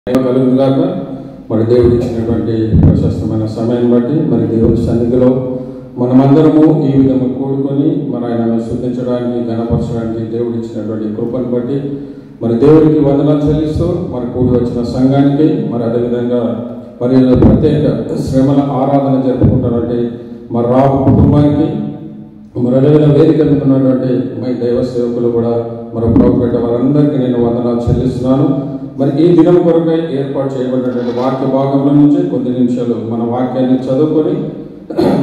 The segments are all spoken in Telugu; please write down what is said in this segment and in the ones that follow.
కలుగుగాక. మరి దేవుడు ఇచ్చినటువంటి ప్రశస్తమైన సమయాన్ని బట్టి మరి దేవుడి సన్నిధిలో మనమందరము ఈ విధంగా కూడుకొని మరి ఆయనను స్తుతించడానికి ఘనపరచడానికి దేవుడు ఇచ్చినటువంటి కృపను బట్టి మరి దేవుడికి వందనాలు చెల్లిస్తూ మరి కూడి వచ్చిన సంఘానికి మరి అదేవిధంగా మరి ప్రత్యేక శ్రమల ఆరాధన జరుపుకుంటున్నటువంటి మరి రావు కుటుంబానికి మరి అదేవిధంగా వేదిక ఉన్నటువంటి మై దైవ సేవకులు కూడా మరి ప్రభుత్వ వారందరికీ నేను వందనాలు చెల్లిస్తున్నాను. మరి ఈ దినం కొరకై ఏర్పాటు చేయబడినటువంటి వాక్య భాగంలో నుంచి కొద్ది నిమిషాలు మన వాక్యాన్ని చదువుకొని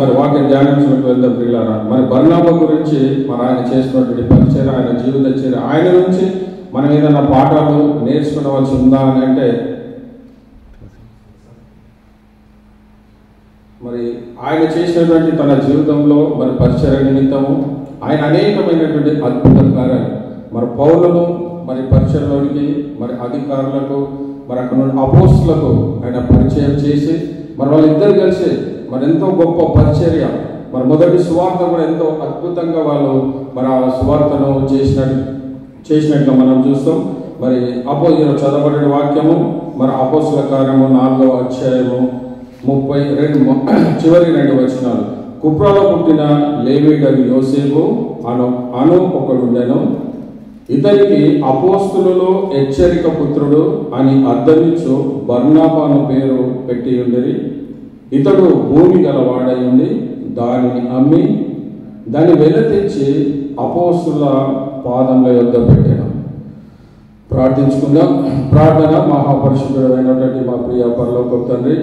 మరి వాక్య ధ్యానించడానికి వెళ్దాం పిల్లారా. మరి బర్నాబా గురించి మరి ఆయన చేసినటువంటి పరిచయం, ఆయన జీవిత చర్య, ఆయన నుంచి మనం ఏదైనా పాఠాలు నేర్చుకోవాల్సి ఉందా అని అంటే మరి ఆయన చేసినటువంటి తన జీవితంలో మరి పరిచయ నిమిత్తము ఆయన అనేకమైనటువంటి అద్భుత కార్యాలు మరి పౌరులను మరి పరిచయంలోనికి మరి అధికారులకు మరి అక్కడ నుండి అపోస్తులకు ఆయన పరిచయం చేసి మరి వాళ్ళిద్దరు కలిసి మరి ఎంతో గొప్ప పరిచర్య, మరి మొదటి సువార్త కూడా ఎంతో అద్భుతంగా వాళ్ళు మరి ఆ సువార్తను చేసినట్లు మనం చూస్తాం. మరి చదవబడిన వాక్యము మరి అపోస్తుల కార్యము 4వ అధ్యాయము 32 చివరి 2 వచనాలు. కుప్రాలో పుట్టిన లేవీయుడు యోసేపు అను ఒకడుండెను. ఇతనికి అపోస్తులలో హెచ్చరిక పుత్రుడు అని అర్థమిచ్చు బర్నాబా అను పేరు పెట్టి ఉండేది. ఇతడు భూమి గలవాడై ఉండి దానిని అమ్మి దాన్ని వెల తెచ్చి అపోస్తుల పాదముల యొద్ద పెట్టాను. ప్రార్థించుకుందాం. ప్రార్థన. మహాపరిశుద్ధుడైనటువంటి మా ప్రియ పరలోకపు తండ్రి,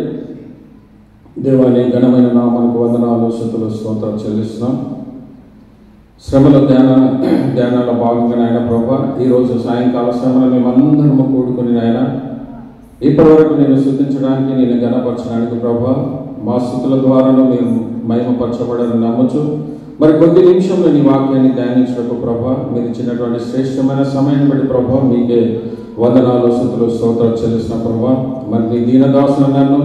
దేవాని ఘనమైన నామానికి వందనాలు, స్తుతులు, స్తోత్రాలు చెల్లిస్తున్నాం. శ్రమల ధ్యానాల భాగంగా నాయన ప్రభా, ఈరోజు సాయంకాల శ్రమలు మేమందరము కూడుకుని నాయన ఇప్పటి వరకు నేను స్తుతించడానికి, నేను ఘనపరచడానికి ప్రభా మా స్తుతుల ద్వారాను మీరు మహిమపరచబడాలని నమ్మచ్చు. మరి కొద్ది నిమిషంలో నీ వాక్యాన్ని ధ్యానించడానికి ప్రభా మీరు ఇచ్చినటువంటి శ్రేష్టమైన సమయాన్ని బట్టి ప్రభా మీకే వందనాలు, స్తుతులు, స్తోత్రాలు చెల్లిస్తున్న ప్రభా. మరి నీ దీనదాసును నన్ను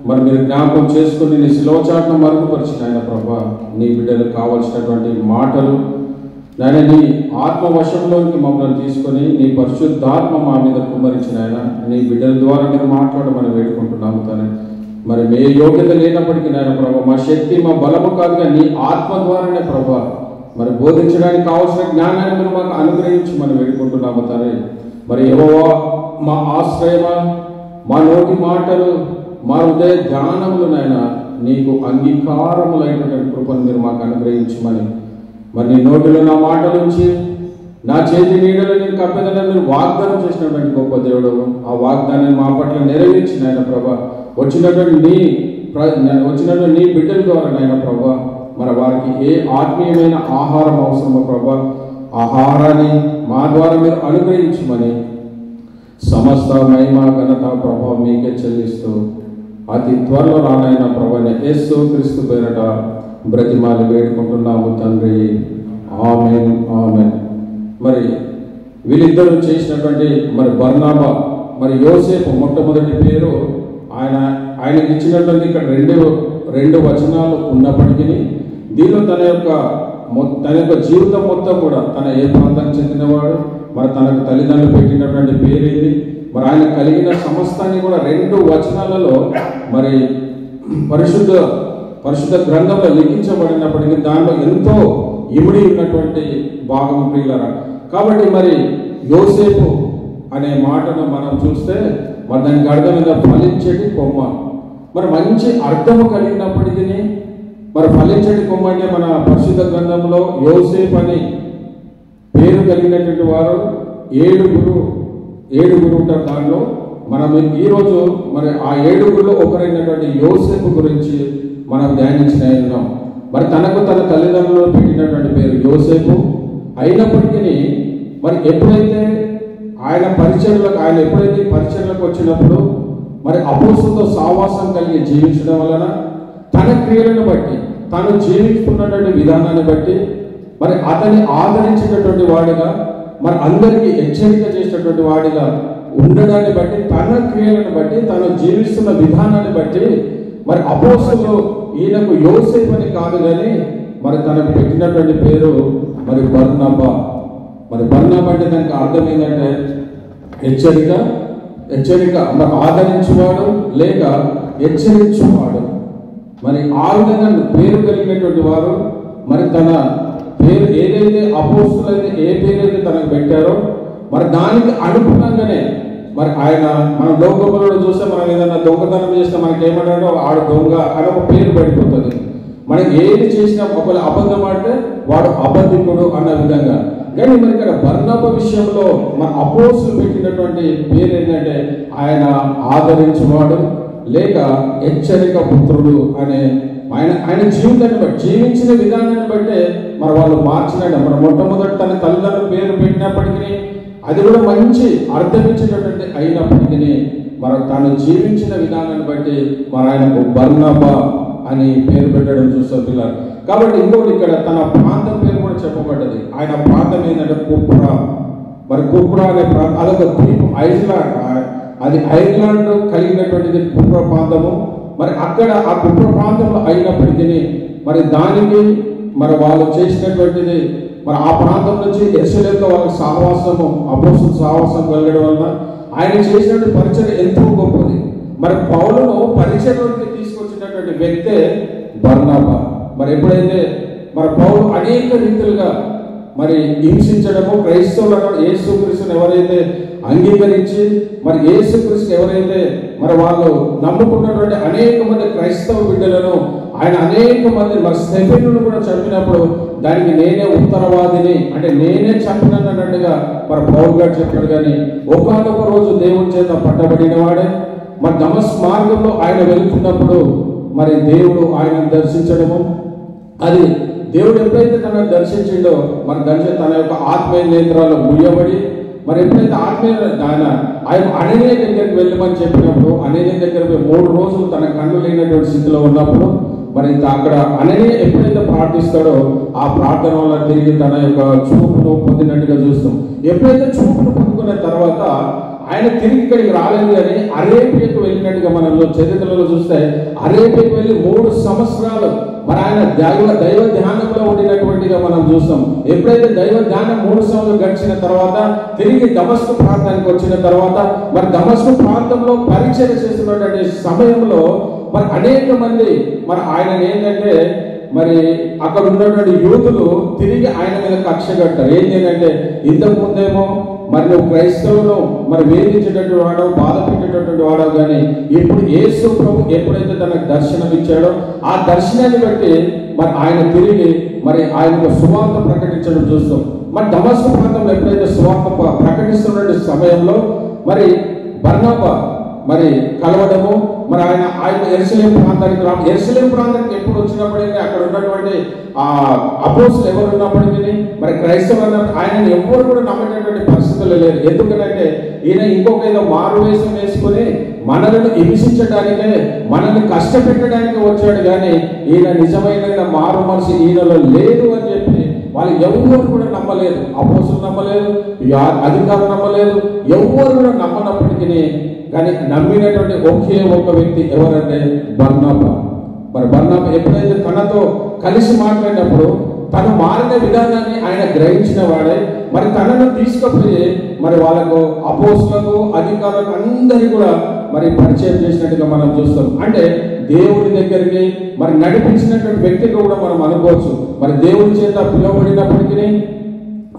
మరి మీరు జ్ఞాపకం చేసుకుని నీ శిలోచాటను మరుగుపరిచిన ఆయన ప్రభా నీ బిడ్డలకు కావలసినటువంటి మాటలు నాయన నీ ఆత్మవశంలోకి మమ్మల్ని తీసుకొని నీ పరిశుద్ధాత్మ మా మీద కుమ్మరించిన ఆయన నీ బిడ్డల ద్వారా మీరు మాట్లాడమని వేడుకుంటున్నాము. తనే మరి మే యోగ్యత లేనప్పటికీ నాయన ప్రభా మా శక్తి మా బలము కాదుగా నీ ఆత్మ ద్వారానే ప్రభా మరి బోధించడానికి కావాల్సిన జ్ఞానాన్ని మీరు మాకు అనుగ్రహించి మనం వేడుకుంటున్నాము. తనే మరి యెహోవా మా ఆశ్రయమా, మా నోటి మాటలు, మా హృదయ ధ్యానములు నాయన నీకు అంగీకారములైనటువంటి కృపను మీరు మాకు అనుగ్రహించమని మరి నీ నోటిలో నా మాటల నుంచి నా చేతి నీడలు నేను కప్పెదలని మీరు వాగ్దానం చేసినటువంటి గొప్ప దేవుడు. ఆ వాగ్దానాన్ని మా పట్ల నెరవేర్చిన ఆయన ప్రభా వచ్చినటువంటి నీ బిడ్డల ద్వారా నాయన ప్రభా మరి వారికి ఏ ఆత్మీయమైన ఆహారం అవసరమో ప్రభా ఆహారాన్ని మా ద్వారా మీరు అనుగ్రహించమని సమస్త మహిమ ఘనత ప్రభావం మీకే చెల్లిస్తూ అతి త్వరలో రానైన ప్రభువైన యేసు క్రీస్తు పేరట బ్రతిమాలి వేడుకుంటున్నాము తండ్రి. ఆమేన్, ఆమేన్. మరి వీళ్ళిద్దరూ చేసినటువంటి మరి బర్నాబా మరి యోసేపు మొట్టమొదటి పేరు ఆయనకి ఇచ్చినటువంటి ఇక్కడ రెండు వచనాలు ఉన్నప్పటికీ దీనిలో తన యొక్క జీవితం మొత్తం కూడా తన ఏ ప్రాంతానికి చెందినవాడు, మరి తనకు తల్లిదండ్రులు పెట్టినటువంటి పేరేది, మరి ఆయన కలిగిన సమస్తాన్ని కూడా 2 వచనాలలో మరి పరిశుద్ధ గ్రంథంలో లిఖించబడినప్పటికీ దాంట్లో ఎంతో ఇమిడి ఉన్నటువంటి భాగం ప్రియులరా. కాబట్టి మరి యోసేపు అనే మాటను మనం చూస్తే మరి దానికి అర్థమైన ఫలించేటి కొమ్మ, మరి మంచి అర్థము కలిగినప్పటికీ మరి ఫలించేటి కొమ్మ అంటే మన పరిశుద్ధ గ్రంథంలో యోసేపు అని పేరు కలిగినటువంటి వారు ఏడుగురు ఉంటారు. దానిలో మనం ఈరోజు మరి ఆ 7గురిలో ఒకరైనటువంటి యోసేపు గురించి మనం ధ్యానించిన ఉన్నాం. మరి తనకు తన తల్లిదండ్రులు పెట్టినటువంటి పేరు యోసేపు అయినప్పటికీ మరి ఎప్పుడైతే ఆయన పరిచర్లకు వచ్చినప్పుడు మరి అపోస్తులతో సావాసం కలిగి జీవించడం వలన తన క్రియలను బట్టి తాను జీవిస్తున్నటువంటి విధానాన్ని బట్టి మరి అతన్ని ఆదరించేటటువంటి వాడిగా మరి అందరికీ హెచ్చరిక చేసేటటువంటి వాడిగా ఉండడాన్ని బట్టి తన క్రియలను బట్టి తను జీవిస్తున్న విధానాన్ని బట్టి మరి అపోస్తులు ఈయనకు యోసేపు అని కాదు కానీ మరి తనకు పెట్టినటువంటి పేరు మరి బర్నాబా. మరి బర్నాబా అంటే దానికి అర్థం ఏంటంటే హెచ్చరిక, హెచ్చరిక మరి ఆదరించువాడు లేక హెచ్చరించువాడు. మరి ఆ విధంగా పేరు కలిగినటువంటి వారు మరి తన పేరు ఏదైతే అపోస్తులైతే ఏ పేరైతే తనకు పెట్టారో మరి దానికి అనుగుణంగానే మరి ఆయన మనం లోకంలో చూస్తే మనం ఏదైనా దొంగతనం చేస్తే మనకి ఏమంటాడో ఆడు దొంగ అని ఒక పేరు పడిపోతుంది. మనం ఏది చేసినా ఒకవేళ అబద్ధం ఆడితే వాడు అబద్ధికుడు అన్న విధంగా. కానీ మరి ఇక్కడ బర్నబా విషయంలో మన అపోస్తులు పెట్టినటువంటి పేరు ఏంటంటే ఆయన ఆదరించువాడు లేక హెచ్చరిక పుత్రుడు అనే ఆయన జీవితాన్ని బట్టి జీవించిన విధానాన్ని బట్టే మరి వాళ్ళు మార్చినాడు. మన మొట్టమొదటి తన తల్లిదండ్రుల పేరు పెట్టినప్పటికీ అది కూడా మంచి అర్థమించేటటువంటి అయినప్పటికీ మరి తాను జీవించిన విధానాన్ని బట్టి మరి ఆయనకు బర్నబా అని పేరు పెట్టడం చూస్తారు పిల్లలు. కాబట్టి ఇంకోటి ఇక్కడ తన ప్రాంతం పేరు కూడా చెప్పబడ్డది. ఆయన ప్రాంతం ఏంటంటే కుప్రా. మరి కుప్రా అనే ప్రాంతం అదొక ద్వీపం, ఐర్లాండ్. అది ఐర్లాండ్ కలిగినటువంటిది కుప్రా ప్రాంతము. మరి అక్కడ ఆ కుప్రా ప్రాంతంలో అయినప్పటికీ మరి దానికి మరి వాళ్ళు చేసినటువంటిది మరి ఆ ప్రాంతం నుంచి యెరూషలేముతో వాళ్ళకి సహవాసము అపోస్తలుల సహవాసం కలగడం వలన ఆయన చేసినటువంటి పరిచర్య ఎంతో గొప్పది. మరి పౌలును పరిచర్యలోకి తీసుకొచ్చినటువంటి వ్యక్తే బర్నబా. మరి ఎప్పుడైతే మరి పౌలు అనేక రీతులుగా మరి హింసించడము క్రైస్తవులను యేసుక్రీస్తుని ఎవరైతే అంగీకరించి మరి యేసుక్రీస్తుని ఎవరైతే మరి వాళ్ళు నమ్ముకున్నటువంటి అనేక మంది క్రైస్తవ బిడ్డలను ఆయన అనేక మంది మరి స్టెఫెనును కూడా చంపినప్పుడు దానికి నేనే ఉత్తరవాదిని అంటే నేనే చంపినట్టుగా మరి పౌలు గారు చెప్పాడు. కానీ ఒకానొక రోజు దేవుని చేత పట్టబడిన వాడే మరి దమస్కు మార్గంలో ఆయన వెళుతున్నప్పుడు మరి దేవుడు ఆయన దర్శించడము, అది దేవుడు ఎప్పుడైతే తనను దర్శించిండో మరి దర్శనం తన యొక్క ఆత్మీయ నేత్రాలు ముయ్యబడి మరి ఎప్పుడైతే ఆత్మీయ ఆయన అననీయ దగ్గరికి వెళ్ళమని చెప్పినప్పుడు అననీయ దగ్గర 3 రోజులు తన కన్ను లేనటువంటి స్థితిలో ఉన్నప్పుడు మరి అక్కడ అననీయ ఎప్పుడైతే ప్రార్థిస్తాడో ఆ ప్రార్థన వల్ల తిరిగి తన యొక్క చూపును పొందినట్టుగా చూస్తాం. ఎప్పుడైతే చూపును పొందుకున్న తర్వాత ఆయన తిరిగి ఇక్కడికి రాలేదు కానీ అరేబియాకు వెళ్ళినట్టుగా మనం చరిత్రలో చూస్తే అరేబియాకు వెళ్ళి 3 సంవత్సరాలు మరి ఆయన దైవ ధ్యానంలో ఉండినటువంటిగా మనం చూస్తాం. ఎప్పుడైతే దైవ ధ్యానం 3 సంవత్సరాలు గడిచిన తర్వాత తిరిగి దమస్కు ప్రాంతానికి వచ్చిన తర్వాత మరి దమస్కు ప్రాంతంలో పరిచర్య చేస్తున్నటువంటి సమయంలో మరి అనేక మంది మరి ఆయన ఏంటంటే మరి అక్కడ ఉన్నటువంటి యూతులు తిరిగి ఆయన మీద కక్ష కట్టారు. ఏంటంటే ఇంతకు ముందేమో మరి నువ్వు క్రైస్తవులను మరి వేధించేటటువంటి వాడవు, బాధ పెట్టేటటువంటి వాడవు, కానీ ఇప్పుడు యేసు ప్రభు ఎప్పుడైతే తనకు దర్శనం ఇచ్చాడో ఆ దర్శనాన్ని బట్టి మరి ఆయన తిరిగి మరి ఆయనకు సువార్త ప్రకటించడం చూస్తాం. మరి దమస్కు ప్రాంతంలో ఎప్పుడైతే సువార్త ప్రకటిస్తున్న సమయంలో మరి బర్నబా మరి కలవడము మరి ఆయన యెరూషలేము ప్రాంతానికి యెరూషలేము ప్రాంతానికి ఎప్పుడు వచ్చినప్పటికీ అక్కడ ఉన్నటువంటి ఆ అపోస్తులు ఎవరు ఉన్నప్పటికీ మరి క్రైస్తవులు ఆయనను ఎవరు కూడా నమ్మేటటువంటి పరిస్థితులు లేదు. ఎందుకంటే ఈయన ఇంకొక ఏదో మారువేషం వేసుకుని మనలను హింసించడానికే మనల్ని కష్టపెట్టడానికి వచ్చాడు, కానీ ఈయన నిజమైన మారు మనసు ఈయనలో లేదు అని చెప్పి వాళ్ళు ఎవరు కూడా నమ్మలేదు. అపోస్తులు నమ్మలేదు, అధికారులు నమ్మలేదు, ఎవరు కూడా నమ్మనప్పటికీ కానీ నమ్మినటువంటి ఒకే ఒక వ్యక్తి ఎవరంటే బర్నబా. మరి బర్నబా ఎప్పుడైతే తనతో కలిసి మాట్లాడినప్పుడు తను మారిన విధానాన్ని ఆయన గ్రహించిన వాడే మరి తనను తీసుకుపోయి మరి వాళ్ళకు అపోస్తులకు అధికారులకు అందరికీ కూడా మరి పరిచయం చేసినట్టుగా మనం చూస్తాం. అంటే దేవుడి దగ్గరికి మరి నడిపించినటువంటి వ్యక్తిగా కూడా మనం అనుకోవచ్చు. మరి దేవుడి చేత పిలువబడినప్పటికీ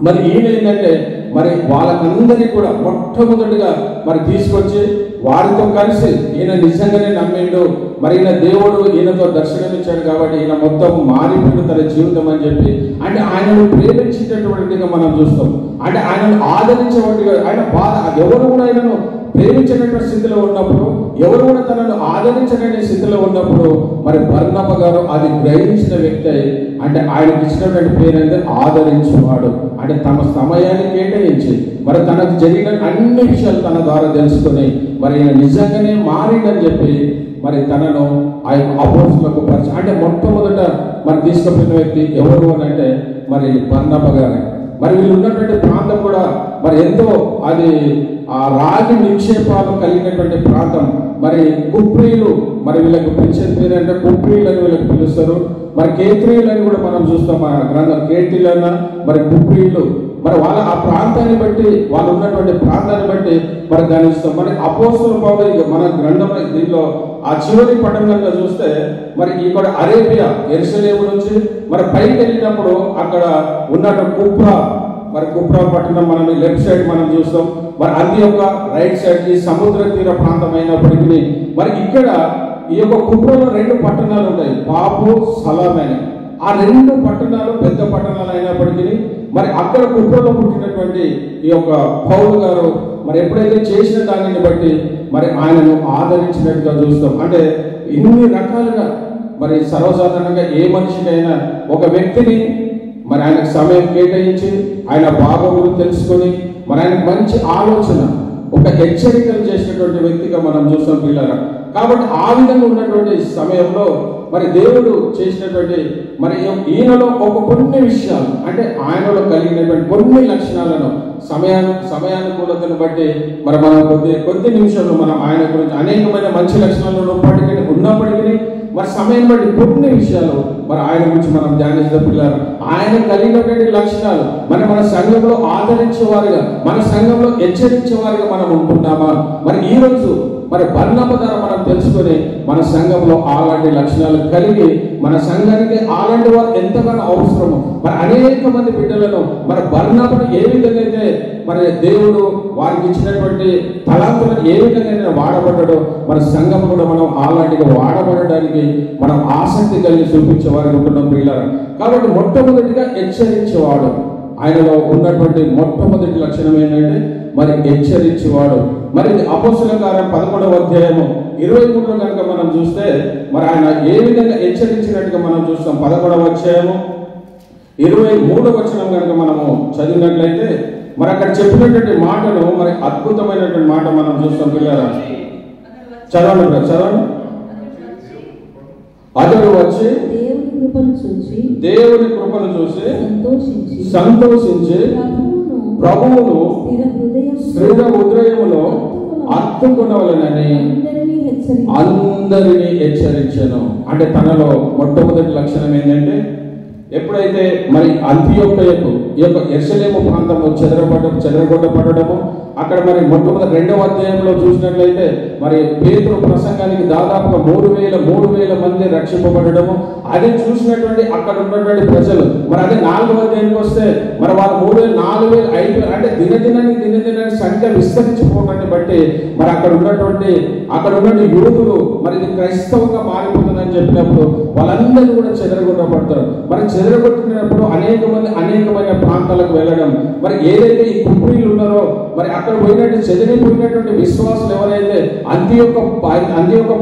మరి ఈయన ఏంటంటే మరి వాళ్ళకందరినీ కూడా మొట్టమొదటిగా మరి తీసుకొచ్చి వారితో కలిసి ఈయన నిజంగానే నమ్మిండు, మరి ఈయన దేవుడు ఈయనతో దర్శనమిచ్చాడు కాబట్టి ఈయన మొత్తం మారిపోయిన తన జీవితం అని చెప్పి అంటే ఆయనను ప్రేమించేటటువంటిగా మనం చూస్తాం. అంటే ఆయనను ఆదరించేవాటిగా ఆయన బాధ ఎవరు కూడా ఆయనను ప్రేమించేటటువంటి స్థితిలో ఉన్నప్పుడు ఎవరు కూడా తనను ఆదరించలేని స్థితిలో ఉన్నప్పుడు మరి బర్నబా గారు అది గ్రహించిన వ్యక్తి అంటే ఆయనకి ఇచ్చినటువంటి పేరు అంటే ఆదరించేవాడు. అంటే తమ సమయాన్ని కేటాయించి మరి తనకు జరిగిన అన్ని విషయాలు తన ద్వారా తెలుసుకొని మరి నిజంగానే మారిందని చెప్పి మరి తనను ఆయన అపోస్తులకు పరిచయం అంటే మొట్టమొదట మరి తీసుకుపోయిన వ్యక్తి ఎవరు అని అంటే మరి బర్నబా గారు. మరి వీళ్ళు ఉన్నటువంటి ప్రాంతం కూడా మరి ఎంతో అది ఆ రాగి నిక్షేపాలు కలిగినటువంటి ప్రాంతం. మరి కుప్రీలు మరి వీళ్ళకి పిలిచే పేరు అంటే కుప్రీలు అని వీళ్ళకి పిలుస్తారు. మరి కేత్రీలు అని కూడా మనం చూస్తాం ఆ గ్రంథం. కేటీలన్నా మరి కుప్రీలు మరి వాళ్ళ ఆ ప్రాంతాన్ని బట్టి, వాళ్ళు ఉన్నటువంటి ప్రాంతాన్ని బట్టి మరి గణిస్తాం. మరి అపోస్తలుల పౌలు మన గ్రంథంలో దీనిలో ఆ చివరి పట్టణం కనుక చూస్తే మరి ఇక్కడ అరేబియా యెరూషలేము నుంచి మరి పైకి వెళ్ళినప్పుడు అక్కడ ఉన్నటువంటి కుప్రా పట్టణం మనం లెఫ్ట్ సైడ్ మనం చూస్తాం. మరి అంత్యోక రైట్ సైడ్ ఈ సముద్ర తీర ప్రాంతం అయినప్పటికీ మరి ఇక్కడ ఈ యొక్క కుప్రలో 2 పట్టణాలు ఉంటాయి, పాపు, సలామే. ఆ 2 పట్టణాలు పెద్ద పట్టణాలు అయినప్పటికీ మరి అక్కడ కుప్రలో పుట్టినటువంటి ఈ యొక్క పౌలు గారు మరి ఎప్పుడైతే చేసిన దానిని బట్టి మరి ఆయనను ఆదరించినట్టుగా చూస్తాం. అంటే ఇన్ని రకాలుగా మరి సర్వసాధారణంగా ఏ మనిషికైనా ఒక వ్యక్తిని మరి ఆయనకు సమయం కేటాయించి ఆయన బాగోగులు తెలుసుకొని మరి ఆయనకు మంచి ఆలోచన, ఒక హెచ్చరికలు చేసినటువంటి వ్యక్తిగా మనం చూస్తాం పిల్లరా. కాబట్టి ఆ విధంగా ఉన్నటువంటి సమయంలో మరి దేవుడు చేసినటువంటి మరి ఈయనలో కొన్ని విషయాలు, అంటే ఆయనలో కలిగినటువంటి కొన్ని లక్షణాలను సమయానుకూలతను బట్టి మరి మనం కొద్ది నిమిషంలో మనం ఆయన గురించి అనేకమైన మంచి లక్షణాలు ఉన్నప్పటికీ మరి సమయం బట్టి కొన్ని విషయాలు మరి ఆయన గురించి మనం ధ్యానించిన పిల్లలు. ఆయన కలిగినటువంటి లక్షణాలు మరి మన సంఘంలో ఆదరించేవారుగా, మన సంఘంలో హెచ్చరించేవారుగా మనం ఉంటున్నామా? మరి ఈ రోజు మరి బర్నబా ద్వారా మనం తెలుసుకొని మన సంఘంలో అలాంటి లక్షణాలు కలిగి మన సంఘానికి అలాంటి వారు ఎంతగానో అవసరము. మరి అనేక మంది బిడ్డలను మరి బర్నబాను ఏ విధంగా అయితే మరి దేవుడు వారికి ఇచ్చినటువంటి తలాంతులను ఏ విధంగా వాడబడ్డాడో మన సంఘం కూడా మనం అలాంటిగా వాడబడడానికి మనం ఆసక్తి కలిగి చూపించేవారు ఉంటున్నాం పిల్లలు. కాబట్టి మొట్టమొదటిగా హెచ్చరించేవాడు, ఆయనలో ఉన్నటువంటి మొట్టమొదటి లక్షణం ఏంటంటే మరి హెచ్చరించేవాడు. మరి అపోస్తలుల కార్యం 11వ అధ్యాయము 23లో కనుక మనం చూస్తే మరి ఆయన ఏ విధంగా హెచ్చరించినట్టుగా మనం చూస్తాం. 11వ అధ్యాయము 23వ వచనం కనుక మనము చదివినట్లయితే మరి అక్కడ చెప్పినటువంటి మాటను మరి అద్భుతమైనటువంటి మాట మనం చూస్తాం పిల్లరా. చదవండి. అతడు వచ్చి దేవుని కృపను చూసి సంతోషించి ప్రభువును స్థిర హృదయములో హత్తుకొనవలెనని అందరినీ హెచ్చరించెను. అంటే తనలో మొట్టమొదటి లక్షణం ఏంటంటే ఎప్పుడైతే మరి అంతియోకయకు ఈ యొక్క యెరూషలేము ప్రాంతంలో చెదరగొట్టబడము, అక్కడ మరి మొట్టమొదటి 2వ అధ్యాయంలో చూసినట్లయితే మరి పేతురు ప్రసంగానికి దాదాపుగా 3,000 మంది రక్షింపబడము, అది చూసినటువంటి అక్కడ ఉన్నటువంటి ప్రజలు. మరి అదే 4వ అధ్యాయానికి వస్తే మరి వారు 3,000, 4,000, 5,000 అంటే దినదినానికి సంఖ్య విస్తరించిపోవడాన్ని బట్టి మరి అక్కడ ఉన్నటువంటి యూదులు మరి ఇది క్రైస్తవంగా మారిపోతుందని చెప్పినప్పుడు వాళ్ళందరూ కూడా చెదరగొట్టబడతారు. మరి చెదరగొట్టినప్పుడు అనేకమైన ప్రాంతాలకు వెళ్ళడం, మరి ఏదైతే ఈ కుప్రీలు ఉన్నారో మరి అక్కడ చెదిరిపోయినటువంటి విశ్వాసులు ఎవరైతే అంత్యోక